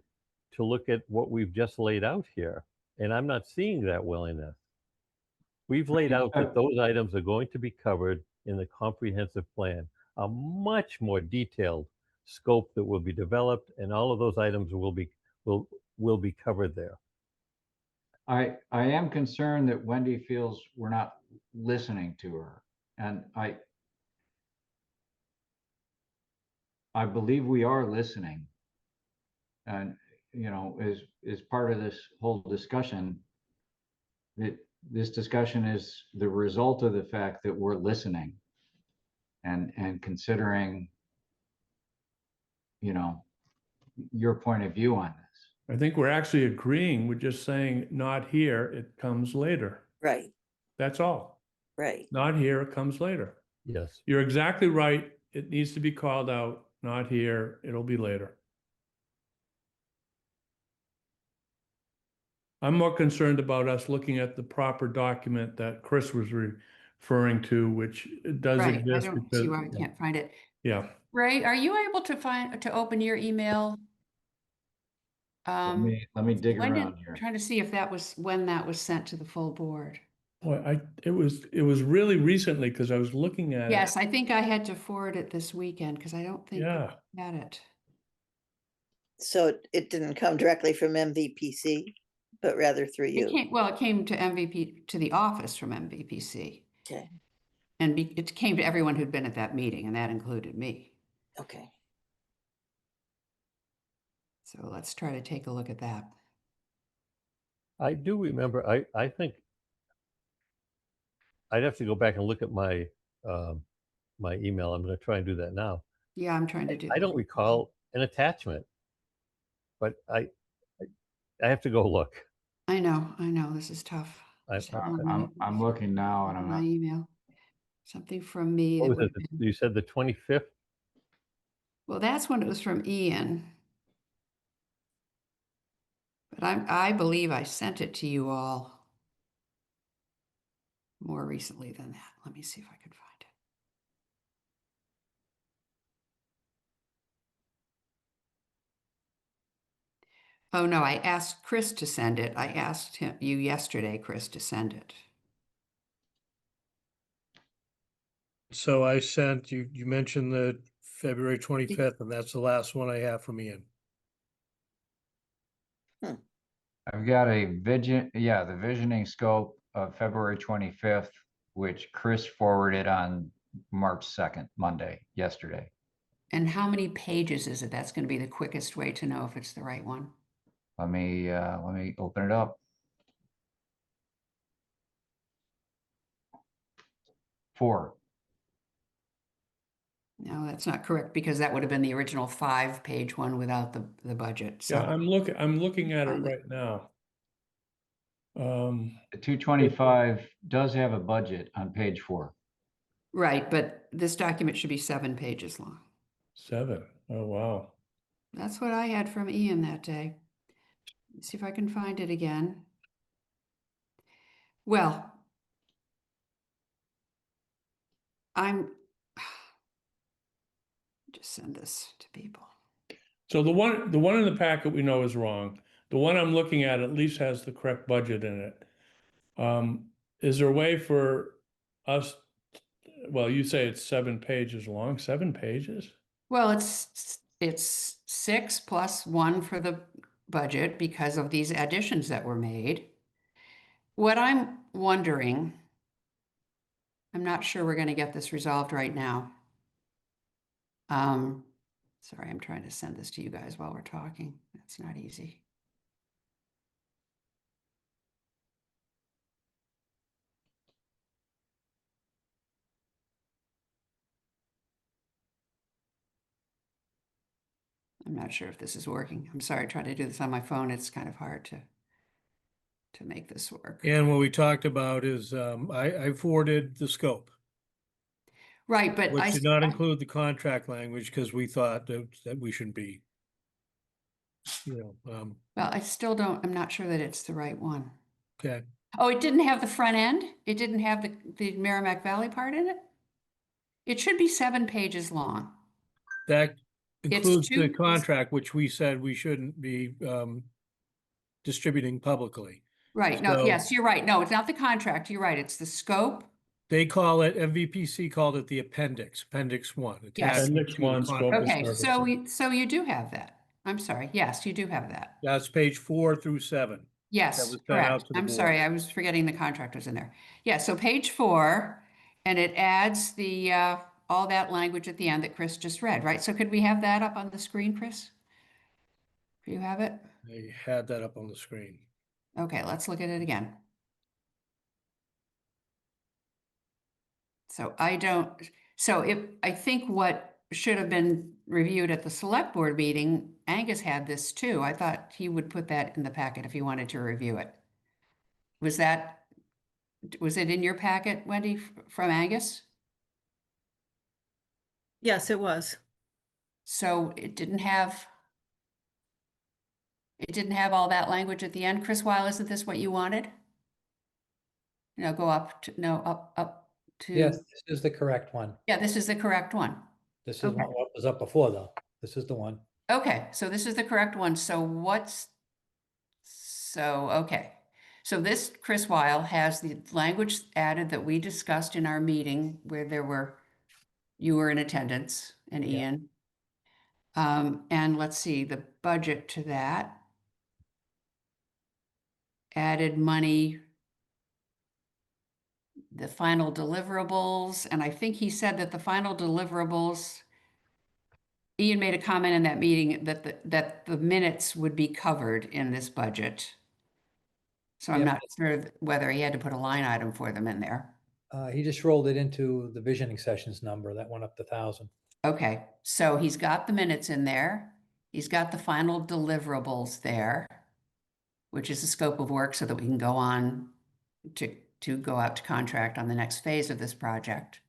to look at what we've just laid out here. And I'm not seeing that willingness. We've laid out that those items are going to be covered in the comprehensive plan, a much more detailed scope that will be developed, and all of those items will be covered there. I am concerned that Wendy feels we're not listening to her. And I believe we are listening. And, as part of this whole discussion, this discussion is the result of the fact that we're listening and considering, your point of view on this. I think we're actually agreeing. We're just saying, not here, it comes later. Right, That's all. right. Not here, it comes later. Yes. You're exactly right. It needs to be called out. Not here, it'll be later. I'm more concerned about us looking at the proper document that Chris was referring to, which does right, I exist. don't see why I can't find it. Yeah. Ray, are you able to open your email? Let me dig When around here. Trying to see if when that was sent to the full board. Boy, it was really recently because I was looking at it. Yes, I think I had to forward it this weekend because I don't think Yeah. I had it. So it didn't come directly from MVPC, but rather through It you. came, well, it came to MVP, to the office from MVPC. Okay, And it came to everyone who'd been at that meeting, and that included me. okay. So let's try to take a look at that. I do remember, I think I'd have to go back and look at my my email. I'm going to try and do that now. Yeah, I'm trying to do I that. don't recall an attachment, but I have to go look. I know, this is tough. I- Just hold on a I'm looking now and minute. I'm My not, email. Something from me. What that was would it? have been- You said the 25th? Well, that's when it was from Ian. But I believe I sent it to you all more recently than that. Let me see if I can find it. Oh, no, I asked Chris to send it. I asked you yesterday, Chris, to send it. So I sent you, you mentioned the February 25th, and that's the last one I have from Ian. I've got a the visioning scope of February 25th, which Chris forwarded on March 2nd, Monday, yesterday. And how many pages is it? That's going to be the quickest way to know if it's the right one. Let me open it up. 4. No, that's not correct because that would have been the original 5-page one without the budget. So Yeah, I'm looking at it Find it. right now. The 225 does have a budget on page 4. right, but this document should be 7 pages long. 7. Oh, wow. That's what I had from Ian that day. Let's see if I can find it again. Well, I'm just send this to people. So the one in the packet we know is wrong. The one I'm looking at least has the correct budget in it. Is there a way for us, well, you say it's 7 pages long, 7 pages? Well, it's 6 plus 1 for the budget because of these additions that were made. What I'm wondering, I'm not sure we're going to get this resolved right now. Sorry, I'm trying to send this to you guys while we're talking. That's not easy. I'm not sure if this is working. I'm sorry, trying to do this on my phone. It's kind of hard to make this work. And what we talked about is, I forwarded the scope, Right, but which did not include the contract language because we thought that we shouldn't be, well, I still don't, I'm not sure that it's the right one. okay. Oh, it didn't have the front end? It didn't have the Merrimack Valley part in it? It should be 7 pages long. That includes the two- contract, which we said we shouldn't be distributing publicly. Right, no, So- yes, you're right. No, it's not the contract. You're right. It's the scope. They call it, MVPC called it the appendix 1. Yes. attached Appendix to 1, the scope contract. of Okay, services. so you do have that. I'm sorry. Yes, you do have that. That's page 4 through 7. Yes, was sent out correct. to the I'm board. sorry, I was forgetting the contract was in there. Yeah, so page 4, and it adds the, all that language at the end that Chris just read, right? So could we have that up on the screen, Chris? Do you have it? They had that up on the screen. Okay, let's look at it again. So I think what should have been reviewed at the select board meeting, Angus had this too. I thought he would put that in the packet if he wanted to review it. Was it in your packet, Wendy, from Angus? Yes, it was. So it didn't have all that language at the end. Chris Weil, isn't this what you wanted? No, go up to, no, up to. Yes, this is the correct one. Yeah, this is the correct one. This is Okay. what was up before, though. This is the one. Okay, so this is the correct one. So okay. So this, Chris Weil, has the language added that we discussed in our meeting where you were in attendance and Yeah. Ian. And let's see, the budget to that added money, the final deliverables, and I think he said that the final deliverables, Ian made a comment in that meeting that the minutes would be covered in this budget. So I'm Yeah. not sure whether he had to put a line item for them in there. He just rolled it into the visioning sessions number that went up to 1,000. Okay, so he's got the minutes in there. He's got the final deliverables there, which is the scope of work so that we can go on to go out to contract on the next phase of this project.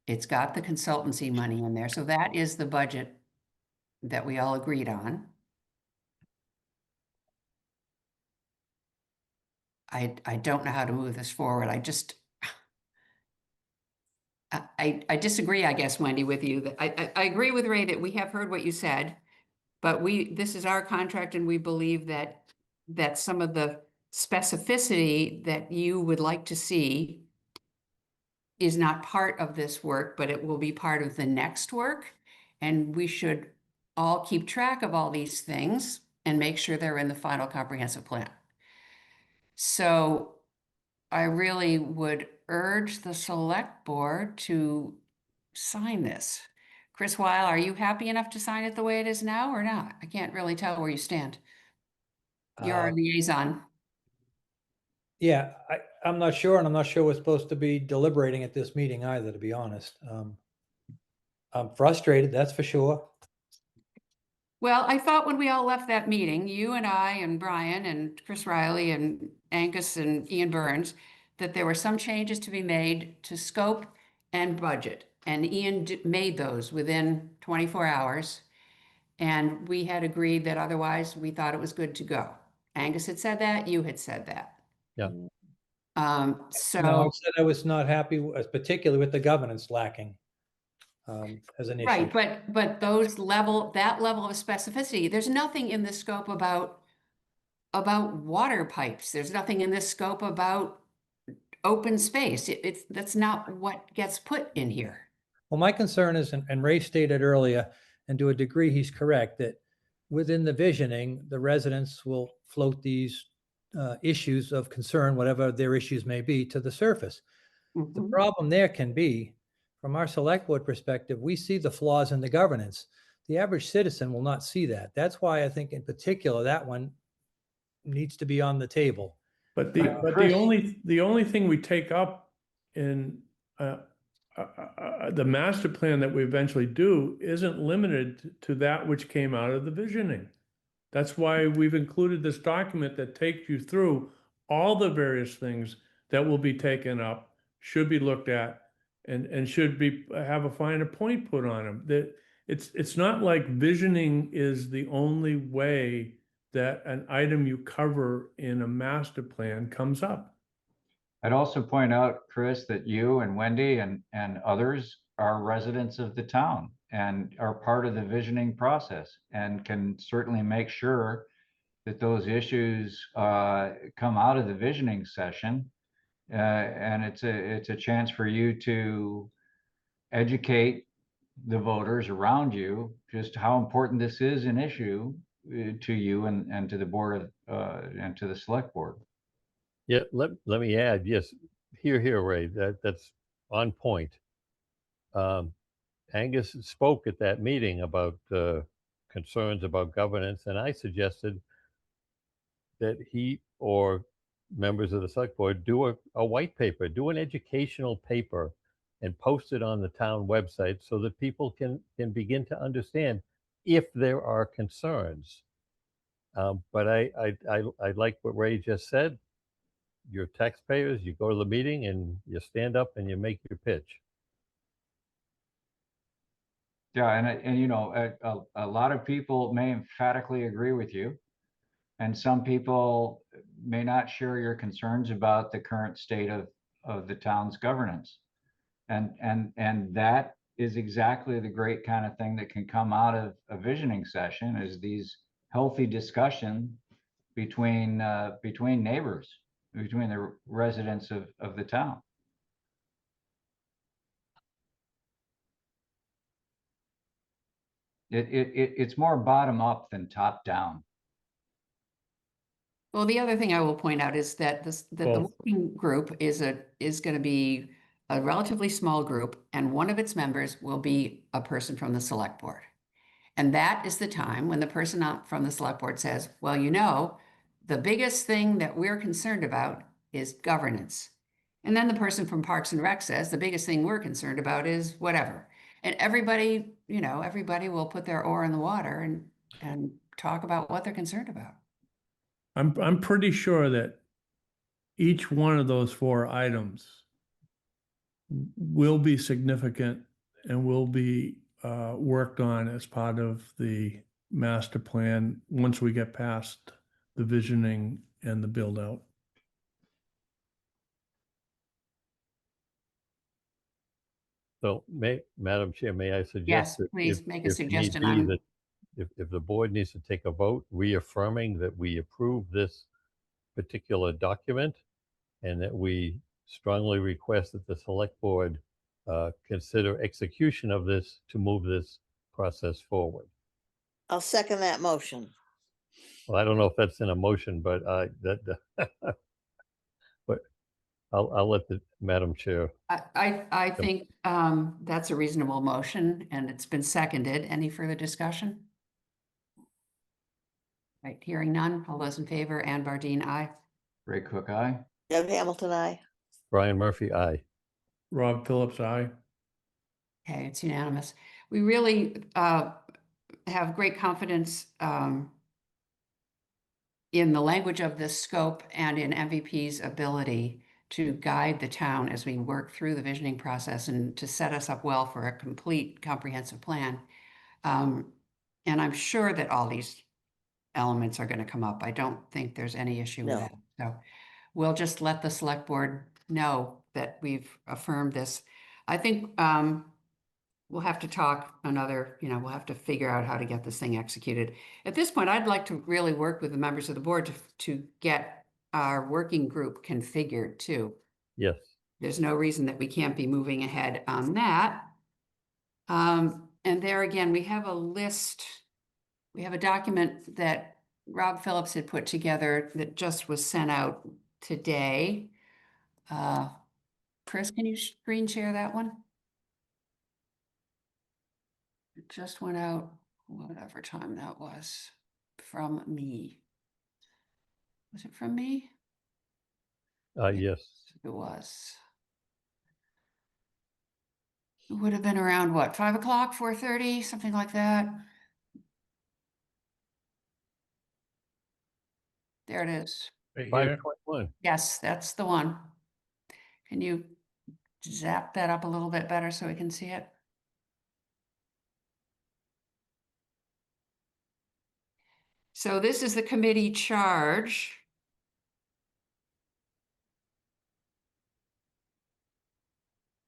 It's got the consultancy money in there. So that is the budget that we all agreed on. I don't know how to move this forward. I disagree, I guess, Wendy, with you. That I agree with Ray that we have heard what you said, but this is our contract and we believe that some of the specificity that you would like to see is not part of this work, but it will be part of the next work. And we should all keep track of all these things and make sure they're in the final comprehensive plan. So I really would urge the select board to sign this. Chris Weil, are you happy enough to sign it the way it is now or not? I can't really tell where you stand. You're our liaison. Yeah, I'm not sure, and I'm not sure we're supposed to be deliberating at this meeting either, to be honest. I'm frustrated, that's for sure. Well, I thought when we all left that meeting, you and I and Brian and Chris Riley and Angus and Ian Burns, that there were some changes to be made to scope and budget. And Ian made those within 24 hours. And we had agreed that otherwise we thought it was good to go. Angus had said that, you had said that. Yeah. No, I So, said I was not happy, particularly with the governance lacking as an issue. right, but that level of specificity, there's nothing in the scope about water pipes. There's nothing in this scope about open space. That's not what gets put in here. Well, my concern is, and Ray stated earlier, and to a degree, he's correct, that within the visioning, the residents will float these issues of concern, whatever their issues may be, to the surface. The Mhm. problem there can be, from our select board perspective, we see the flaws in the governance. The average citizen will not see that. That's why I think in particular, that one needs to be on the table. But the Chris- only thing we take up in the master plan that we eventually do isn't limited to that which came out of the visioning. That's why we've included this document that takes you through all the various things that will be taken up, should be looked at, and should be have a finer point put on them. That it's not like visioning is the only way that an item you cover in a master plan comes up. I'd also point out, Chris, that you and Wendy and others are residents of the town and are part of the visioning process and can certainly make sure that those issues come out of the visioning session. And it's a chance for you to educate the voters around you just how important this is an issue to you and to the board of and to the select board. Yeah, let me add, yes, here, Ray, that's on point. Angus spoke at that meeting about concerns about governance, and I suggested that he or members of the select board do a white paper, do an educational paper, and post it on the town website so that people can begin to understand if there are concerns. But I like what Ray just said. You're taxpayers, you go to the meeting and you stand up and you make your pitch. Yeah, and you know, a lot of people may emphatically agree with you, and some people may not share your concerns about the current state of the town's governance. And that is exactly the great kind of thing that can come out of a visioning session, is these healthy discussion between neighbors, between the residents of the town. It's more bottom up than top down. Well, the other thing I will point out is that the Well- working group is going to be a relatively small group, and one of its members will be a person from the select board. And that is the time when the person from the select board says, well, the biggest thing that we're concerned about is governance. And then the person from Parks and Rec says, the biggest thing we're concerned about is whatever. And everybody will put their oar in the water and talk about what they're concerned about. I'm pretty sure that each one of those 4 items will be significant and will be worked on as part of the master plan once we get past the visioning and the build out. So Madam Chair, may I Yes, suggest that please if- make a if need suggestion. be that if the board needs to take a vote reaffirming that we approve this particular document and that we strongly request that the select board consider execution of this to move this process forward. I'll second that motion. Well, I don't know if that's in a motion, but but I'll let the Madam Chair. I think that's a reasonable motion, and it's been seconded. Any further discussion? Right, hearing none. All those in favor, Ann Bardine, aye. Ray Cook, aye. Deb Hamilton, I. Brian Murphy, aye. Rob Phillips, aye. Okay, it's unanimous. We really have great confidence in the language of this scope and in MVP's ability to guide the town as we work through the visioning process and to set us up well for a complete comprehensive plan. And I'm sure that all these elements are going to come up. I don't think there's any issue with No. that. So we'll just let the select board know that we've affirmed this. I think we'll have to talk we'll have to figure out how to get this thing executed. At this point, I'd like to really work with the members of the board to get our working group configured too. Yes. There's no reason that we can't be moving ahead on that. And there again, we have a list. We have a document that Rob Phillips had put together that just was sent out today. Chris, can you screen share that one? It just went out, whatever time that was, from me. Was it from me? Yes. It was. It would have been around what, 5 o'clock, 4:30, something like that. There it is. Right here. 5.1. Yes, that's the one. Can you zap that up a little bit better so we can see it? So this is the committee charge.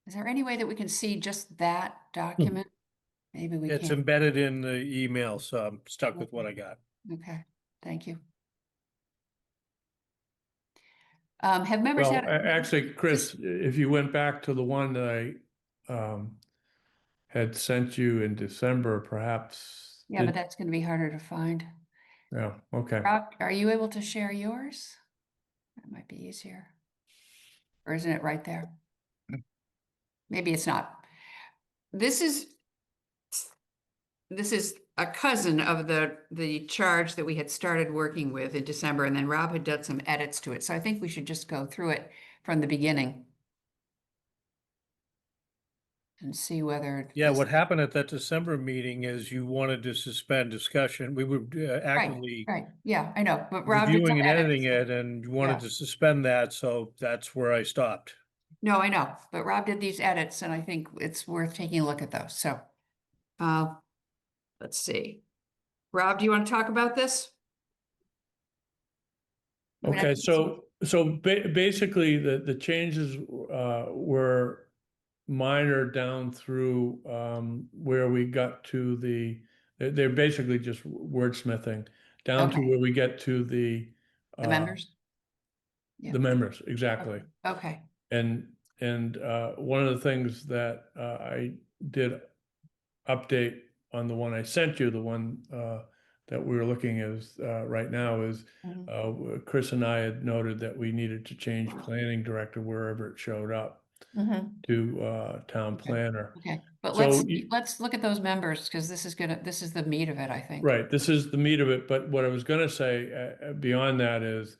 Is there any way that we can see just that document? Maybe we It's can. embedded in the email, so I'm stuck with what I got. Okay, thank you. Have members Well, had? actually, Chris, if you went back to the one that I had sent you in December, perhaps. Yeah, but that's going to be harder to find. Yeah, okay. Rob, are you able to share yours? That might be easier. Or isn't it right there? Maybe it's not. This is a cousin of the charge that we had started working with in December, and then Rob had done some edits to it. So I think we should just go through it from the beginning and see whether. Yeah, this- what happened at that December meeting is you wanted to suspend discussion. We were actively Right, yeah, I know, but Rob did reviewing some and edits. editing it, and you wanted Yeah. to suspend that, so that's where I stopped. No, I know, but Rob did these edits, and I think it's worth taking a look at those. So, let's see. Rob, do you want to talk about this? I mean, I Okay, think so basically the changes were minor down through where we got to they're basically just wordsmithing down to Okay. where we get to the The members? Yeah. The members, exactly. Okay. And one of the things that I did update on the one I sent you, the one that we're looking is right now is Chris and I had noted that we needed to change planning director wherever it showed up to town planner. Okay, but So let's look at those members, because this is the meat of it, I think. right, this is the meat of it. But what I was going to say beyond that is,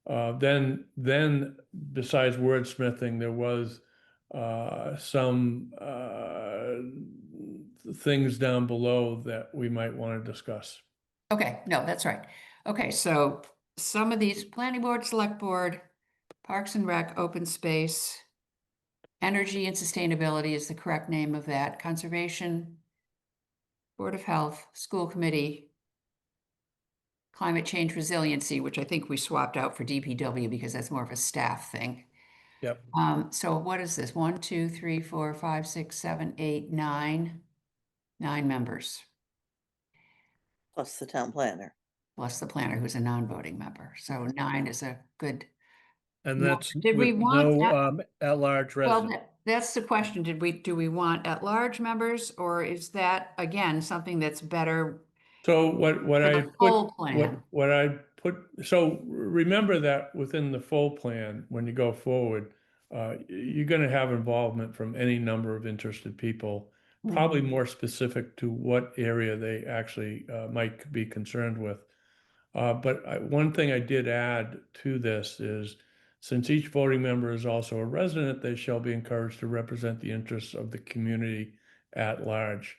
then besides wordsmithing, there was some things down below that we might want to discuss. Okay, no, that's right. Okay, so some of these: planning board, select board, parks and rec, open space, energy and sustainability is the correct name of that, conservation, board of health, school committee, climate change resiliency, which I think we swapped out for DPW because that's more of a staff thing. Yep. So what is this? 1, 2, 3, 4, 5, 6, 7, 8, 9. 9 members, Plus the town planner. plus the planner, who's a non-voting member. So 9 is a good. And No, that's did we with want no at-large Well, resident. that's the question. Do we want at-large members, or is that, again, something that's better So what for I the put, full plan? what I put, so remember that within the full plan, when you go forward, you're going to have involvement from any number of interested people, probably more specific to what area they actually might be concerned with. But one thing I did add to this is, since each voting member is also a resident, they shall be encouraged to represent the interests of the community at large.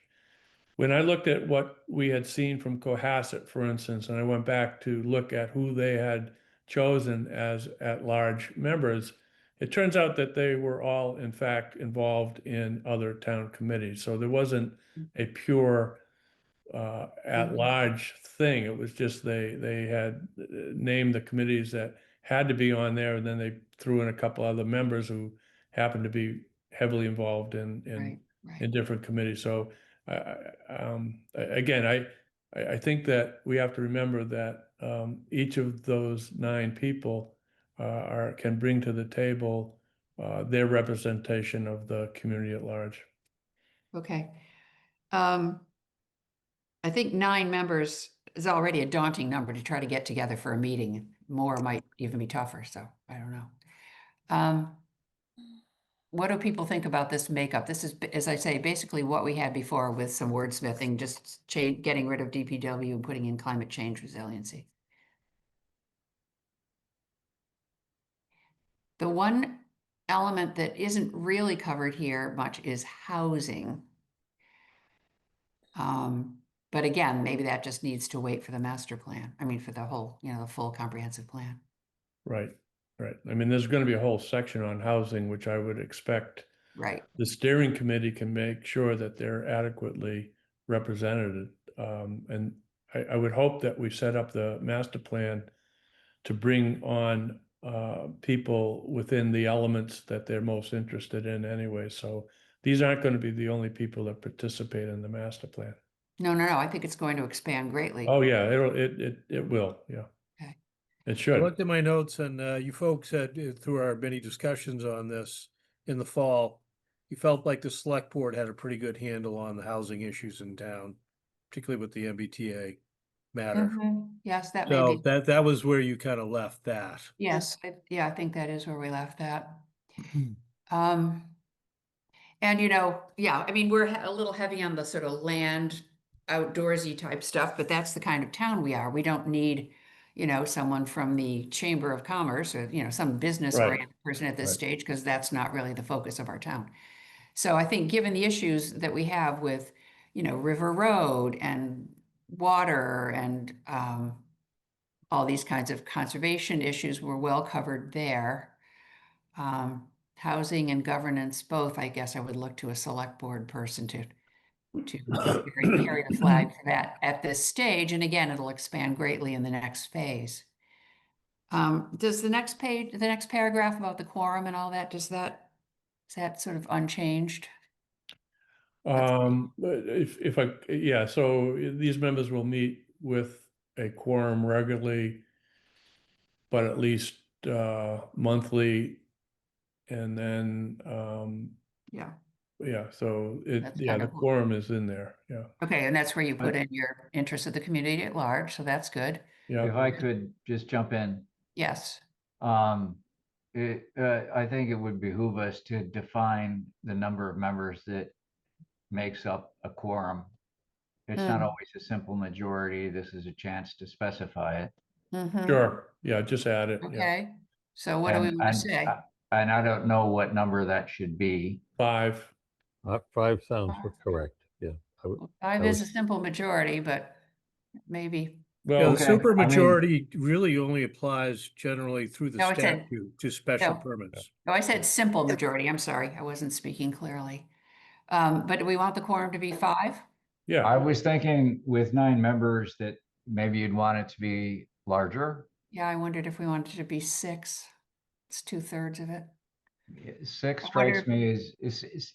When I looked at what we had seen from Cohasset, for instance, and I went back to look at who they had chosen as at-large members, it turns out that they were all, in fact, involved in other town committees. So there wasn't a pure at-large thing. It was just they had named the committees that had to be on there, and then they threw in a couple other members who happened to be heavily involved in Right. different committees. So again, I think that we have to remember that each of those 9 people can bring to the table their representation of the community at large. Okay. I think 9 members is already a daunting number to try to get together for a meeting. More might even be tougher, so I don't know. What do people think about this makeup? This is, as I say, basically what we had before with some wordsmithing, just getting rid of DPW and putting in climate change resiliency. The one element that isn't really covered here much is housing. But again, maybe that just needs to wait for the master plan. I mean, for the whole, the full comprehensive plan. Right, right. I mean, there's going to be a whole section on housing, which I would expect Right. the steering committee can make sure that they're adequately represented. And I would hope that we set up the master plan to bring on people within the elements that they're most interested in anyway. So these aren't going to be the only people that participate in the master plan. No. I think it's going to expand greatly. Oh yeah, it will. Yeah. Okay. It I should. looked at my notes, and you folks said through our many discussions on this in the fall, you felt like the select board had a pretty good handle on the housing issues in town, particularly with the MBTA matter. Yes, that may So be. that was where you kind of left that. Yes, I think that is where we left that. And I mean, we're a little heavy on the sort of land outdoorsy type stuff, but that's the kind of town we are. We don't need, someone from the Chamber of Commerce or, some business oriented person at this stage, because that's not really the focus of our town. So I think given the issues that we have with, River Road and water and all these kinds of conservation issues, we're well covered there. Housing and governance, both, I guess I would look to a select board person to carry the flag for that at this stage. And again, it'll expand greatly in the next phase. Does the next paragraph about the quorum and all that, is that sort of unchanged? So these members will meet with a quorum regularly, but at least monthly. And then, Yeah. yeah, so it, That's yeah, kind the of- quorum is in there, yeah, Okay, and that's where you put in your interest of the community at large, so that's good. If yeah. I could just jump in, Yes. um, I think it would behoove us to define the number of members that makes up a quorum. It's not Mm. always a simple majority. This is a chance to specify it. Mhm. Sure, yeah, just add it, yeah, Okay, so what do we want to say? And I don't know what number that should be. 5. 5 sounds correct. Yeah. I would- Well, 5 I is a would- simple majority, but maybe, Yeah, Well, the Okay, super I mean- majority really only applies generally through the No, it said- statute to special no. permits. no, I said simple majority, I'm sorry, I wasn't speaking clearly. But do we want the quorum to be 5? yeah, I was thinking with 9 members that maybe you'd want it to be larger. Yeah, I wondered if we wanted it to be 6. It's 2/3 of it. 6 I strikes wonder- me as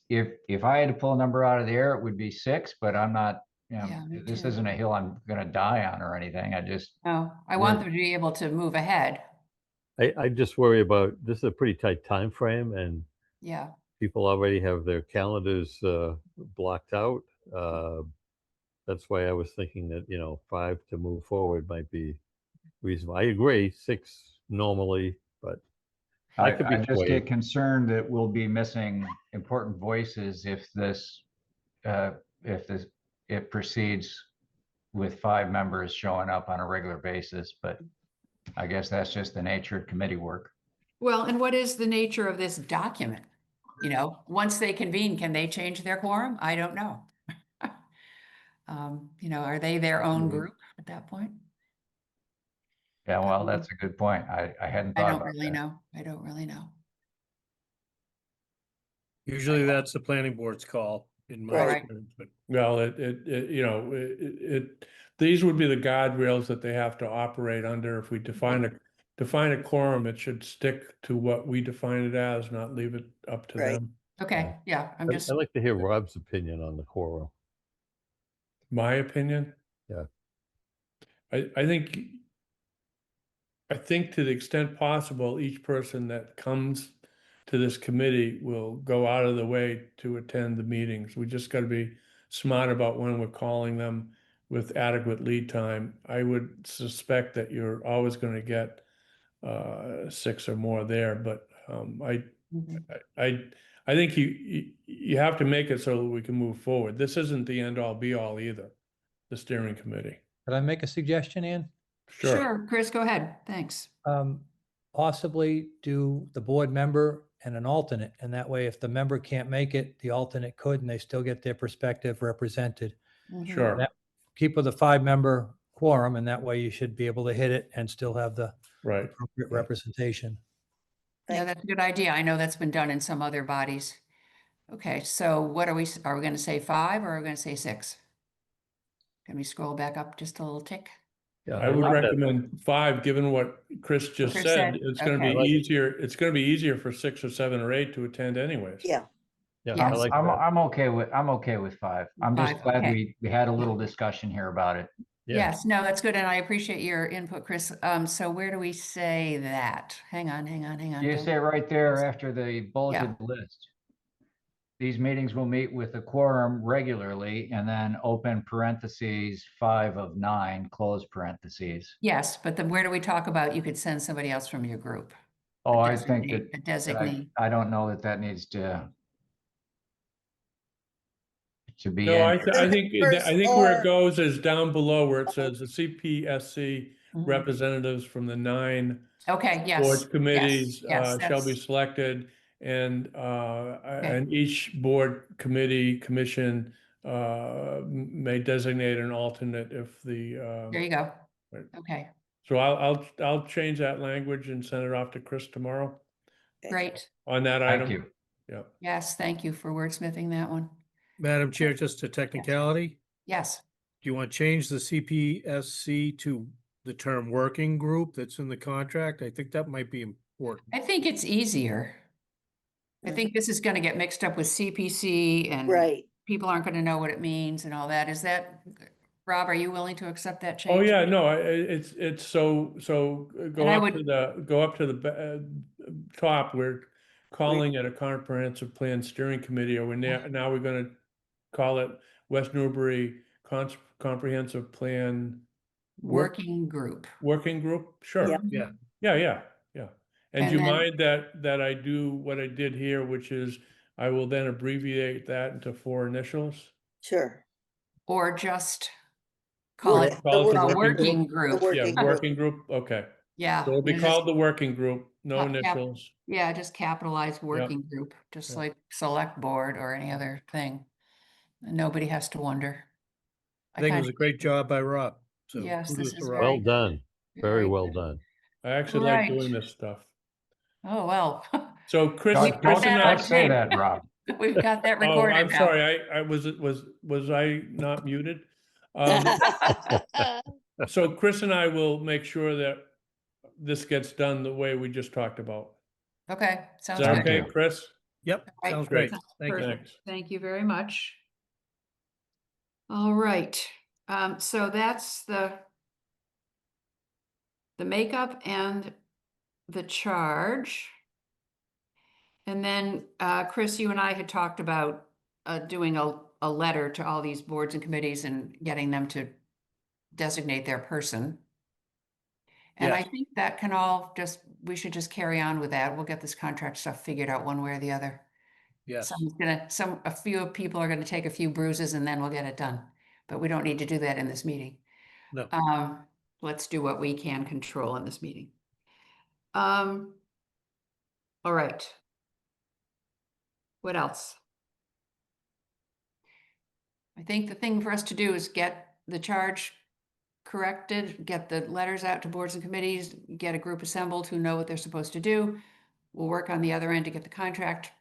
if I had to pull a number out of the air, it would be 6, but I'm not, Yeah, me this too. isn't a hill I'm gonna die on or anything. I just, No, I We're- want them to be able to move ahead. I just worry about, this is a pretty tight time frame, and Yeah, people already have their calendars blocked out. That's why I was thinking that, 5 to move forward might be reasonable. I agree, 6 normally, but I could be I just swayed. get concerned that we'll be missing important voices if it proceeds with 5 members showing up on a regular basis, but I guess that's just the nature of committee work. well, and what is the nature of this document? Once they convene, can they change their quorum? I don't know. Are they their own Mhm. group at that point? Yeah, well, that's a good point. I hadn't I thought don't about really that. know. I don't really know. Usually that's the planning board's call in my Right. experience, but well, these would be the guardrails that they have to operate under. If we define a quorum, it should stick to what we define it as, not leave it up to Right. them. Okay, yeah, I'm just, I'd like to hear Rob's opinion on the quorum. My opinion? Yeah. I think to the extent possible, each person that comes to this committee will go out of the way to attend the meetings. We just got to be smart about when we're calling them with adequate lead time. I would suspect that you're always going to get 6 or more there, but Mhm. I think you have to make it so that we can move forward. This isn't the end all be all either, the steering committee. Could I make a suggestion, Ann? Sure, Chris, go ahead. Thanks. Possibly do the board member and an alternate, and that way if the member can't make it, the alternate could, and they still get their perspective represented. Mhm. Sure. That- Keep with a 5-member quorum, and that way you should be able to hit it and still have the Right. appropriate representation. Yeah, Thank that's a good idea. I know that's been done in some other bodies. Okay, so what are we going to say 5 or are we going to say 6? Can we scroll back up just a little tick? Yeah, I would like that. recommend 5, given what Chris just Chris said. said, It's going to okay. be easier. It's going to be easier for 6 or 7 or 8 to attend anyways. Yeah, Yeah, Yes. I like I'm, that. I'm okay with 5. I'm just 5, glad okay. we had a little discussion here about it. Yeah. Yes, no, that's good, and I appreciate your input, Chris. So where do we say that? Hang on. You don't- say right there after the bulleted list. These meetings will meet with a quorum regularly, and then open parentheses 5 of 9, close parentheses. Yes, but then where do we talk about you could send somebody else from your group? Oh, I think that, A designee. I don't know that needs to be No, in. I think First, where it or- goes is down below where it says the CPSC Mhm. representatives from the 9 Okay, yes. board committees yes, shall be that's- selected, and each board, committee, commission may designate an alternate if the. There you go. Right. Okay, So I'll change that language and send it off to Chris tomorrow great. on that item. Thank you. Yeah. Yes, thank you for wordsmithing that one. Madam Chair, just a technicality. Yes, Do you want to change the CPSC to the term working group that's in the contract? I think that might be important. I think it's easier. I think this is going to get mixed up with CPC and right. people aren't going to know what it means and all that. Is that Rob, are you willing to accept that Oh, change? yeah, no, it's so, go I up would- to the top, we're calling it a comprehensive plan steering committee, or now we're gonna call it West Newbury Comprehensive Plan Working group. Working Group? Sure. Yep. Yeah. Yeah. And And do you then- mind that I do what I did here, which is I will then abbreviate that into 4 initials? Sure. Or just call it Call it the a working working group? group. Yeah, Working group. working group, okay. Yeah. So it'll be you just- called the working group, no Cap- initials. Yeah, just capitalize working group, just Yep. like select board or any other thing. Nobody has to wonder. I think it was kinda- a great job by Rob. So Yes, kudos this to is Rob. very Well done. Very well good. done. I actually like doing Right. this stuff. Oh, well, So Chris Don't, Chris and I- don't say that, Rob. we've got that Oh, recorded I'm now. sorry, I was I not muted? So Chris and I will make sure that this gets done the way we just talked about. Okay, Is sounds that good. okay, you. Chris? Yep, Right. sounds great. Sounds Thank you. perfect. Thanks. Thank you very much. All right, so that's the makeup and the charge. And then, Chris, you and I had talked about doing a letter to all these boards and committees and getting them to designate their person. And I Yes. think that can all we should just carry on with that. We'll get this contract stuff figured out one way or the other. Yes. A few people are gonna take a few bruises and then we'll get it done. But we don't need to do that in this meeting. No. Let's do what we can control in this meeting. All right. What else? I think the thing for us to do is get the charge corrected, get the letters out to boards and committees, get a group assembled who know what they're supposed to do. We'll work on the other end to get the contract.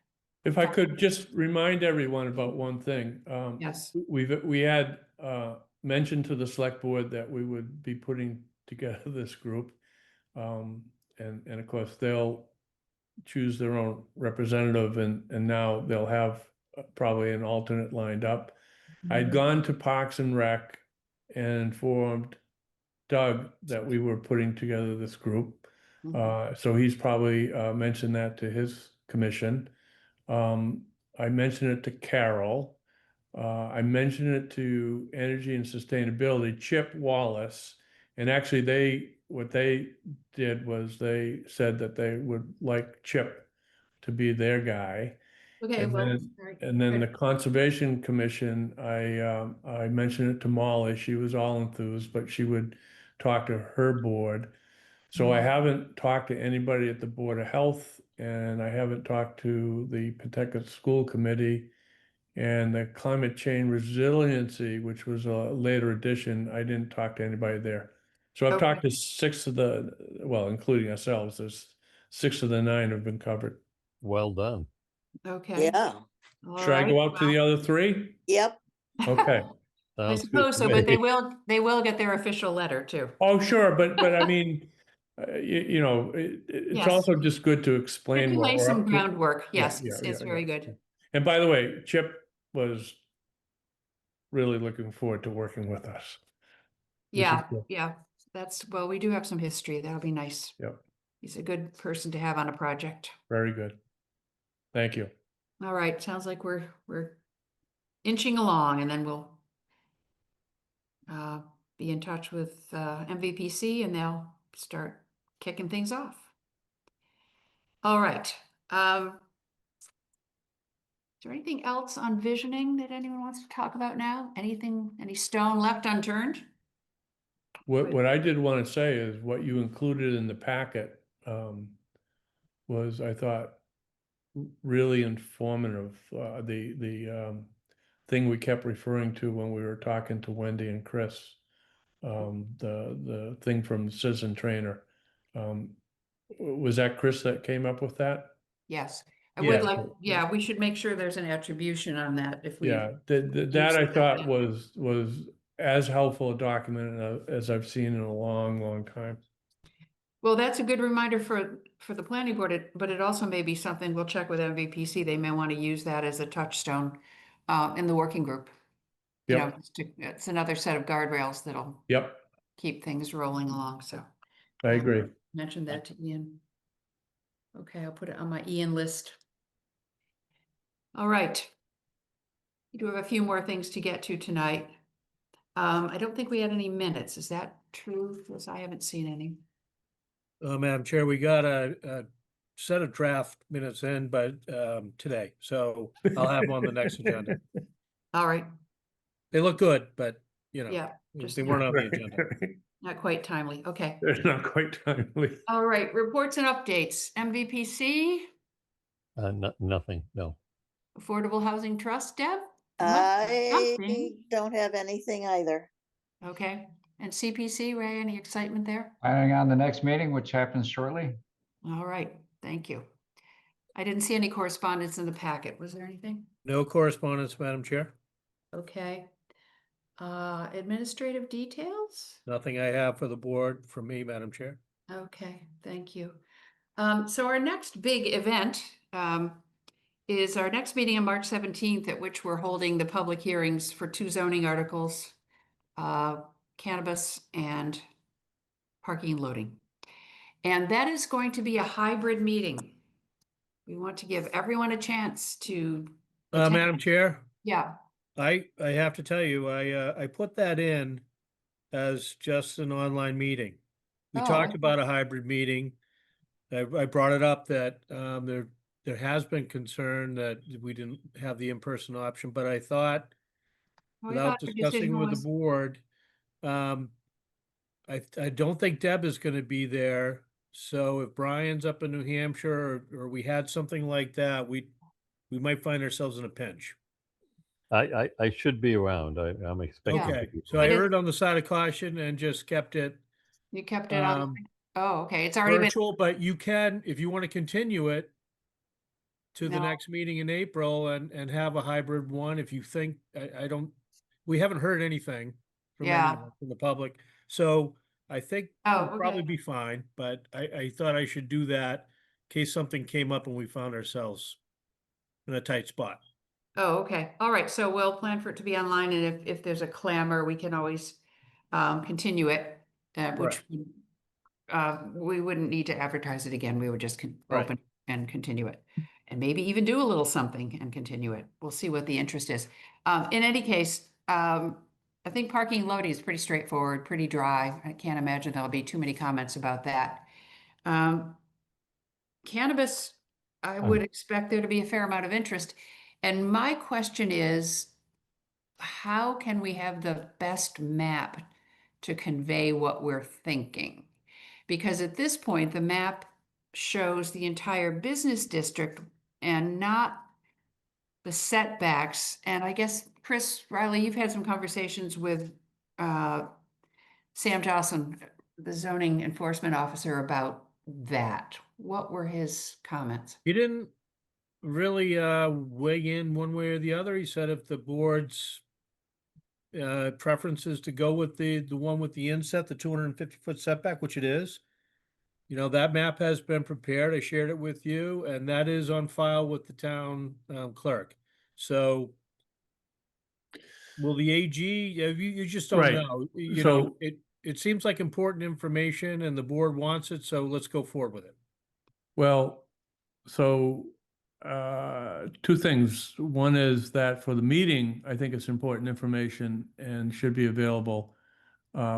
If I could just remind everyone about one thing. Yes. We had mentioned to the select board that we would be putting together this group. And of course, they'll choose their own representative and now they'll have probably an alternate lined up. I'd gone to Parks and Rec and informed Doug that we were putting together this group. So he's probably mentioned that to his commission. I mentioned it to Carol. I mentioned it to Energy and Sustainability, Chip Wallace. And actually what they did was they said that they would like Chip to be their guy. Okay, And well. then- very And then the good. Conservation Commission, I mentioned it to Molly, she was all enthused, but she would talk to her board. So I haven't talked to anybody at the Board of Health, and I haven't talked to the Pawtucket School Committee. And the Climate Change Resiliency, which was a later addition, I didn't talk to anybody there. So I've Okay. talked to 6 of well, including ourselves, there's 6 of the 9 have been covered. Well done. Okay. Yeah. All Should I go right, out to the other 3? Yep. Okay. I Sounds good suppose to so, but me. they will get their official letter too. Oh, sure, but I mean, it's Yes. also just good to It explain can what lay we're some up to. groundwork. Yeah, Yes, yeah, it's yeah, very yeah. good. And by the way, Chip was really looking forward to working with us. which is Yeah, good. yeah, well, we do have some history. That'll be nice. Yep, He's a good person to have on a project. very good. Thank you. All right, sounds like we're inching along, and then we'll be in touch with MVPC and they'll start kicking things off. All right. Is there anything else on visioning that anyone wants to talk about now? Any stone left unturned? What I did want to say is what you included in the packet was, I thought, really informative. The thing we kept referring to when we were talking to Wendy and Chris, the thing from the Citizen Trainer. Was that Chris that came up with that? Yes, I Yeah. would like, yeah, we should make sure there's an attribution on that if we. Yeah, that I thought was as helpful a document as I've seen in a long, long time. Well, that's a good reminder for the planning board, but it also may be something we'll check with MVPC. They may want to use that as a touchstone in the working group. you Yep. know, it's another set of guardrails that'll Yep, keep things rolling along, so. I agree. Mentioned that to Ian. Okay, I'll put it on my Ian list. All right. We do have a few more things to get to tonight. I don't think we had any minutes. Is that true? Because I haven't seen any. Madam Chair, we got a set of draft minutes in, but today, so I'll have them on the next agenda. All right, They look good, but you know, yeah, just they weren't on the agenda. not quite timely. Okay. It's not quite timely. All right, reports and updates. MVPC, Nothing, no. Affordable Housing Trust, Deb? I Something. don't have anything either. Okay, and CPC, Ray, any excitement there? Planning on the next meeting, which happens shortly. All right, thank you. I didn't see any correspondence in the packet. Was there anything? No correspondence, Madam Chair. Okay. Administrative details? Nothing I have for the board from me, Madam Chair. Okay, thank you. So our next big event is our next meeting on March 17th, at which we're holding the public hearings for 2 zoning articles, cannabis and parking and loading. And that is going to be a hybrid meeting. We want to give everyone a chance to attend. Madam Chair, Yeah, I have to tell you, I put that in as just an online meeting. We Oh, talked okay. about a hybrid meeting. I brought it up that there has been concern that we didn't have the in-person option, but I thought, I without thought our decision discussing with the was- board, I don't think Deb is going to be there. So if Brian's up in New Hampshire or we had something like that, we might find ourselves in a pinch. I should be around. I'm expecting to Okay, be so I It is- erred on the side of caution and just kept it You kept it on. Um, Oh, okay, it's already been. virtual, but you can, if you want to continue it to the No. next meeting in April and have a hybrid one, if you think, I don't, we haven't heard anything from Yeah. anyone, from the public. So I think Oh, we'll probably okay. be fine, but I thought I should do that in case something came up and we found ourselves in a tight spot. Oh, okay. All right. So we'll plan for it to be online, and if there's a clamor, we can always continue it, which we wouldn't need to advertise it again. We would just Right. open and continue it. And maybe even do a little something and continue it. We'll see what the interest is. In any case, I think parking and loading is pretty straightforward, pretty dry. I can't imagine there'll be too many comments about that. Cannabis, I would expect there to be a fair amount of interest. And my question is, how can we have the best map to convey what we're thinking? Because at this point, the map shows the entire business district and not the setbacks. And I guess, Chris Riley, you've had some conversations with Sam Johnson, the zoning enforcement officer, about that. What were his comments? He didn't really weigh in one way or the other. He said if the board's preference is to go with the one with the inset, the 250-foot setback, which it is, you know, that map has been prepared. I shared it with you, and that is on file with the town clerk. So will the AG, you just don't Right. know. You So- know, it seems like important information and the board wants it, so let's go forward with it. Well, so two things. One is that for the meeting, I think it's important information and should be available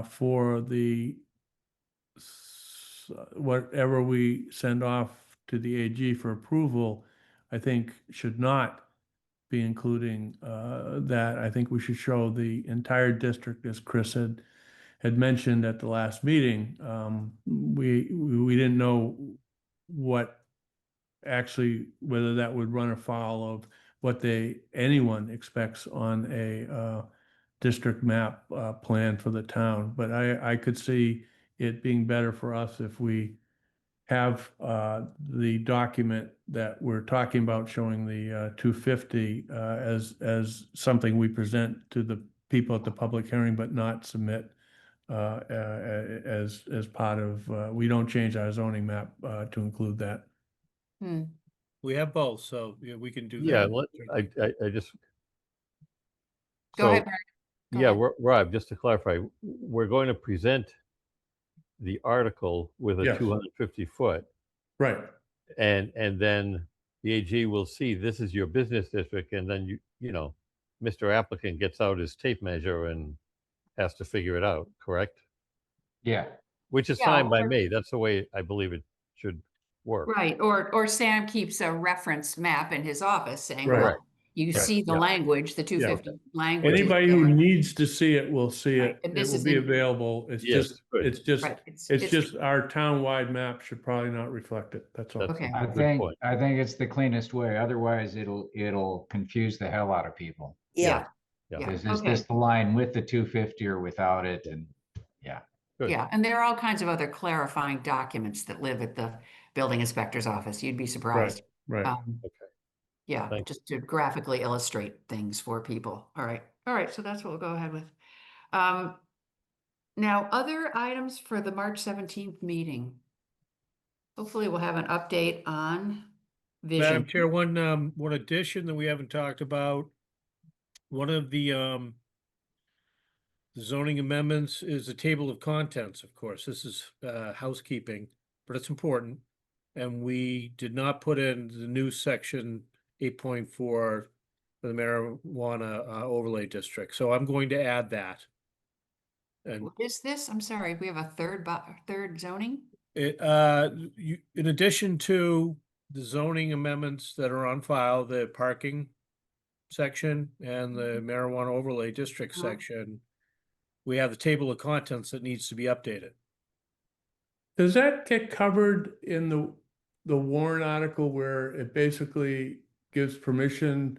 for the whatever we send off to the AG for approval, I think should not be including that. I think we should show the entire district, as Chris had mentioned at the last meeting. We didn't know what actually, whether that would run afoul of what anyone expects on a district map plan for the town. But I could see it being better for us if we have the document that we're talking about showing the 250 as something we present to the people at the public hearing, but not submit as part of, we don't change our zoning map to include that. Hmm. We have both, so yeah, we can do Yeah, that. I just. Go so ahead, Brian. Go Yeah, ahead. Rob, just to clarify, we're going to present the article with a Yes. 250 foot, Right. and then the AG will see this is your business district, and then you know, Mr. Applicant gets out his tape measure and has to figure it out, correct? Yeah, Which is Yeah, fine by or- me. That's the way I believe it should work. Right, or Sam keeps a reference map in his office saying, Right. well, you Right. see the Yeah. language, the 250 language is Anybody who there. needs to see it will see Right, it. and It this will is be in- available. It's Yes, just, good. it's just, Right, it's just our town-wide map should probably not reflect it. That's all. That's Okay. a I good think, point. I think it's the cleanest way. Otherwise, it'll confuse the hell out of people. Yeah, Yeah, Is okay. this the line with the 250 or without it? And yeah, Good. Yeah, and there are all kinds of other clarifying documents that live at the building inspector's office. You'd be surprised. Right. Okay. Yeah, Thank just to graphically illustrate things for people. All right, so that's what we'll go ahead with. Now, other items for the March 17th meeting. Hopefully we'll have an update on Madam vision. Chair, one addition that we haven't talked about. One of the zoning amendments is a table of contents, of course. This is housekeeping, but it's important. And we did not put in the new section 8.4 for the marijuana overlay district. So I'm going to add that. And What is this? I'm sorry, we have a third zoning? in addition to the zoning amendments that are on file, the parking section and the marijuana overlay district Uh-huh. section, we have the table of contents that needs to be updated. Does that get covered in the warrant article where it basically gives permission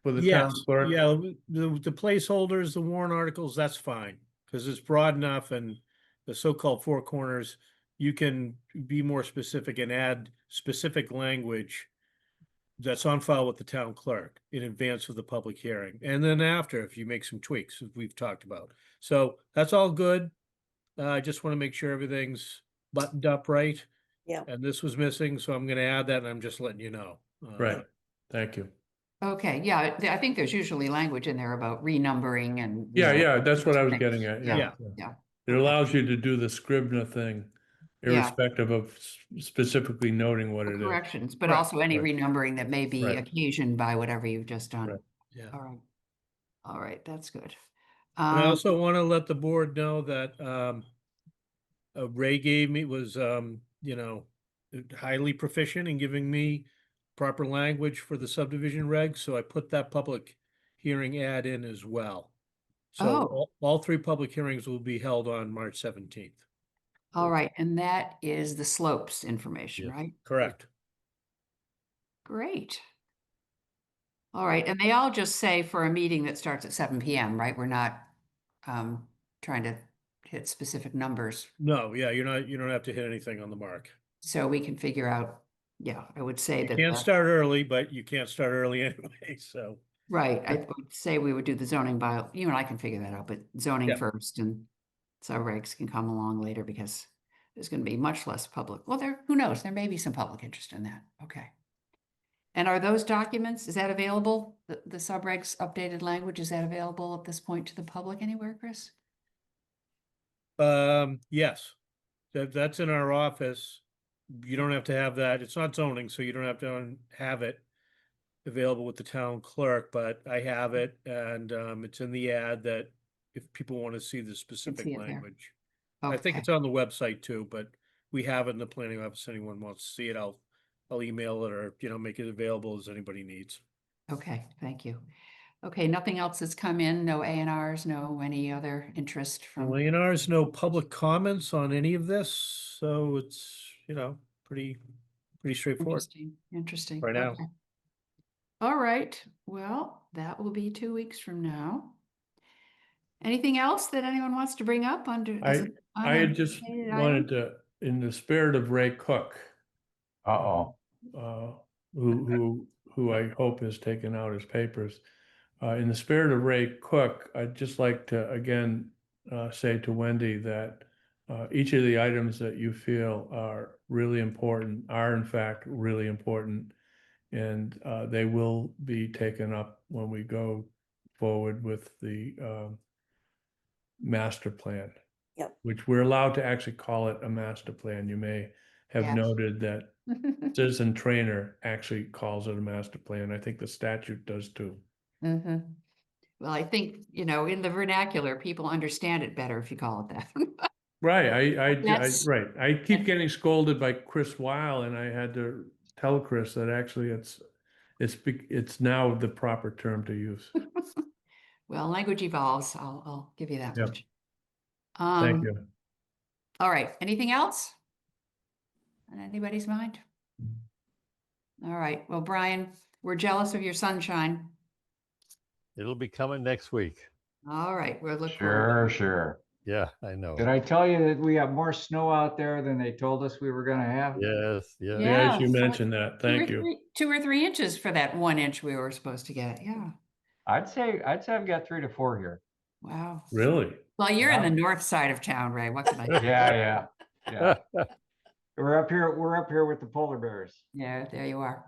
for the town Yes, clerk? yeah, the placeholders, the warrant articles, that's fine, because it's broad enough and the so-called four corners, you can be more specific and add specific language that's on file with the town clerk in advance of the public hearing, and then after, if you make some tweaks, as we've talked about. So that's all good. I just want to make sure everything's buttoned up right. Yeah. And this was missing, so I'm gonna add that, and I'm just letting you know. Right. Thank you. Okay, yeah, I think there's usually language in there about renumbering and. you Yeah, know, yeah, that's what I was things. getting at. Yeah. Yeah, It okay. allows you to do the Scribner thing Yeah. irrespective of specifically noting what it is. Corrections, but Right, also any right. renumbering that may be Right. occasioned by whatever you've just done. Right. Yeah. All right, that's good. And I also want to let the board know that Ray gave me was highly proficient in giving me proper language for the subdivision regs, so I put that public hearing ad in as well. So Oh. all three public hearings will be held on March 17th. All right, and that is the slopes information, Yes. right? Correct. Great. All right, and they all just say for a meeting that starts at 7 PM, right? We're not trying to hit specific numbers, No, yeah, you don't have to hit anything on the mark. so we can figure out, yeah, I would say You that. can't start early, but you can't start early anyway, so. Right, I would say we would do the zoning by, you and I can figure that out, but zoning Yeah. first and sub-regs can come along later because there's gonna be much less public, well, who knows, there may be some public interest in that, okay. And are those documents, is that available? The sub-regs updated language, is that available at this point to the public anywhere, Chris? Yes, that's in our office. You don't have to have that. It's not zoning, so you don't have to have it available with the town clerk, but I have it and it's in the ad that if people want to see the specific see it there. language. I think Okay. it's on the website too, but we have it in the planning office. Anyone wants to see it, I'll email it or, make it available as anybody needs. Okay, thank you. Okay, nothing else has come in, no A&Rs, no any other interest from, No A&Rs, no public comments on any of this, so it's, pretty straightforward. interesting. Right now. Okay. All right, well, that will be 2 weeks from now. Anything else that anyone wants to bring up under? as an I had just unanticipated item? wanted to, in the spirit of Ray Cook, uh-oh. who I hope has taken out his papers. In the spirit of Ray Cook, I'd just like to again say to Wendy that each of the items that you feel are really important are in fact really important, and they will be taken up when we go forward with the master plan. Yep. Which we're allowed to actually call it a master plan. You may have Yes. noted that Citizen Trainer actually calls it a master plan. I think the statute does too. Mhm. Well, I think, in the vernacular, people understand it better if you call it that. Right, That's- right. I keep getting scolded by Chris Weil, and I had to tell Chris that actually it's now the proper term to use. Well, language evolves. I'll give you that Yep. much. Thank you. All right. Anything else on anybody's mind? All right. Well, Brian, we're jealous of your sunshine. It'll be coming next week. All right. We'll look forward. Sure, sure. Yeah, I know. Did I tell you that we have more snow out there than they told us we were gonna have? Yes, yeah. Yes, you so mentioned that. Thank you. 2 or 3 inches for that 1 inch we were supposed to get. Yeah. I'd say I've got 3 to 4 here. Wow. Really? Well, you're in Yeah. the north side of town, Ray. What can I do? Yeah. We're up here with the polar bears. Yeah, there you are.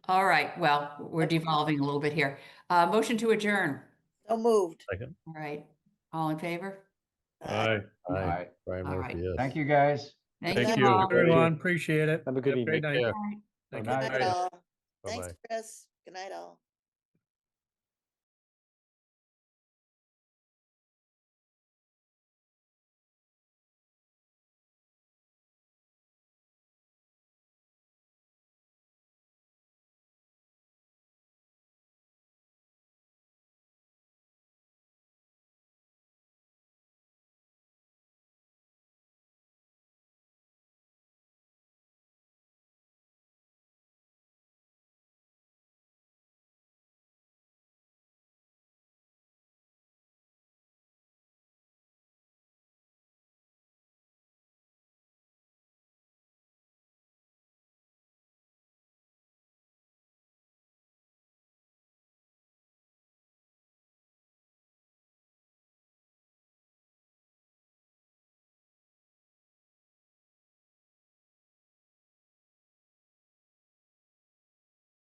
All right. Well, we're devolving a little bit here. Motion to adjourn. So moved. Second. All right. All in favor? Aye. All Aye. right. Brian All Murphy, right. yes. Thank you, guys. Thank Thank you you. all. Everyone, appreciate it. Have a good Great evening. night. Yeah. All right. Thank Good you. night. Good night all. Bye-bye. Thanks, Chris. Good night all.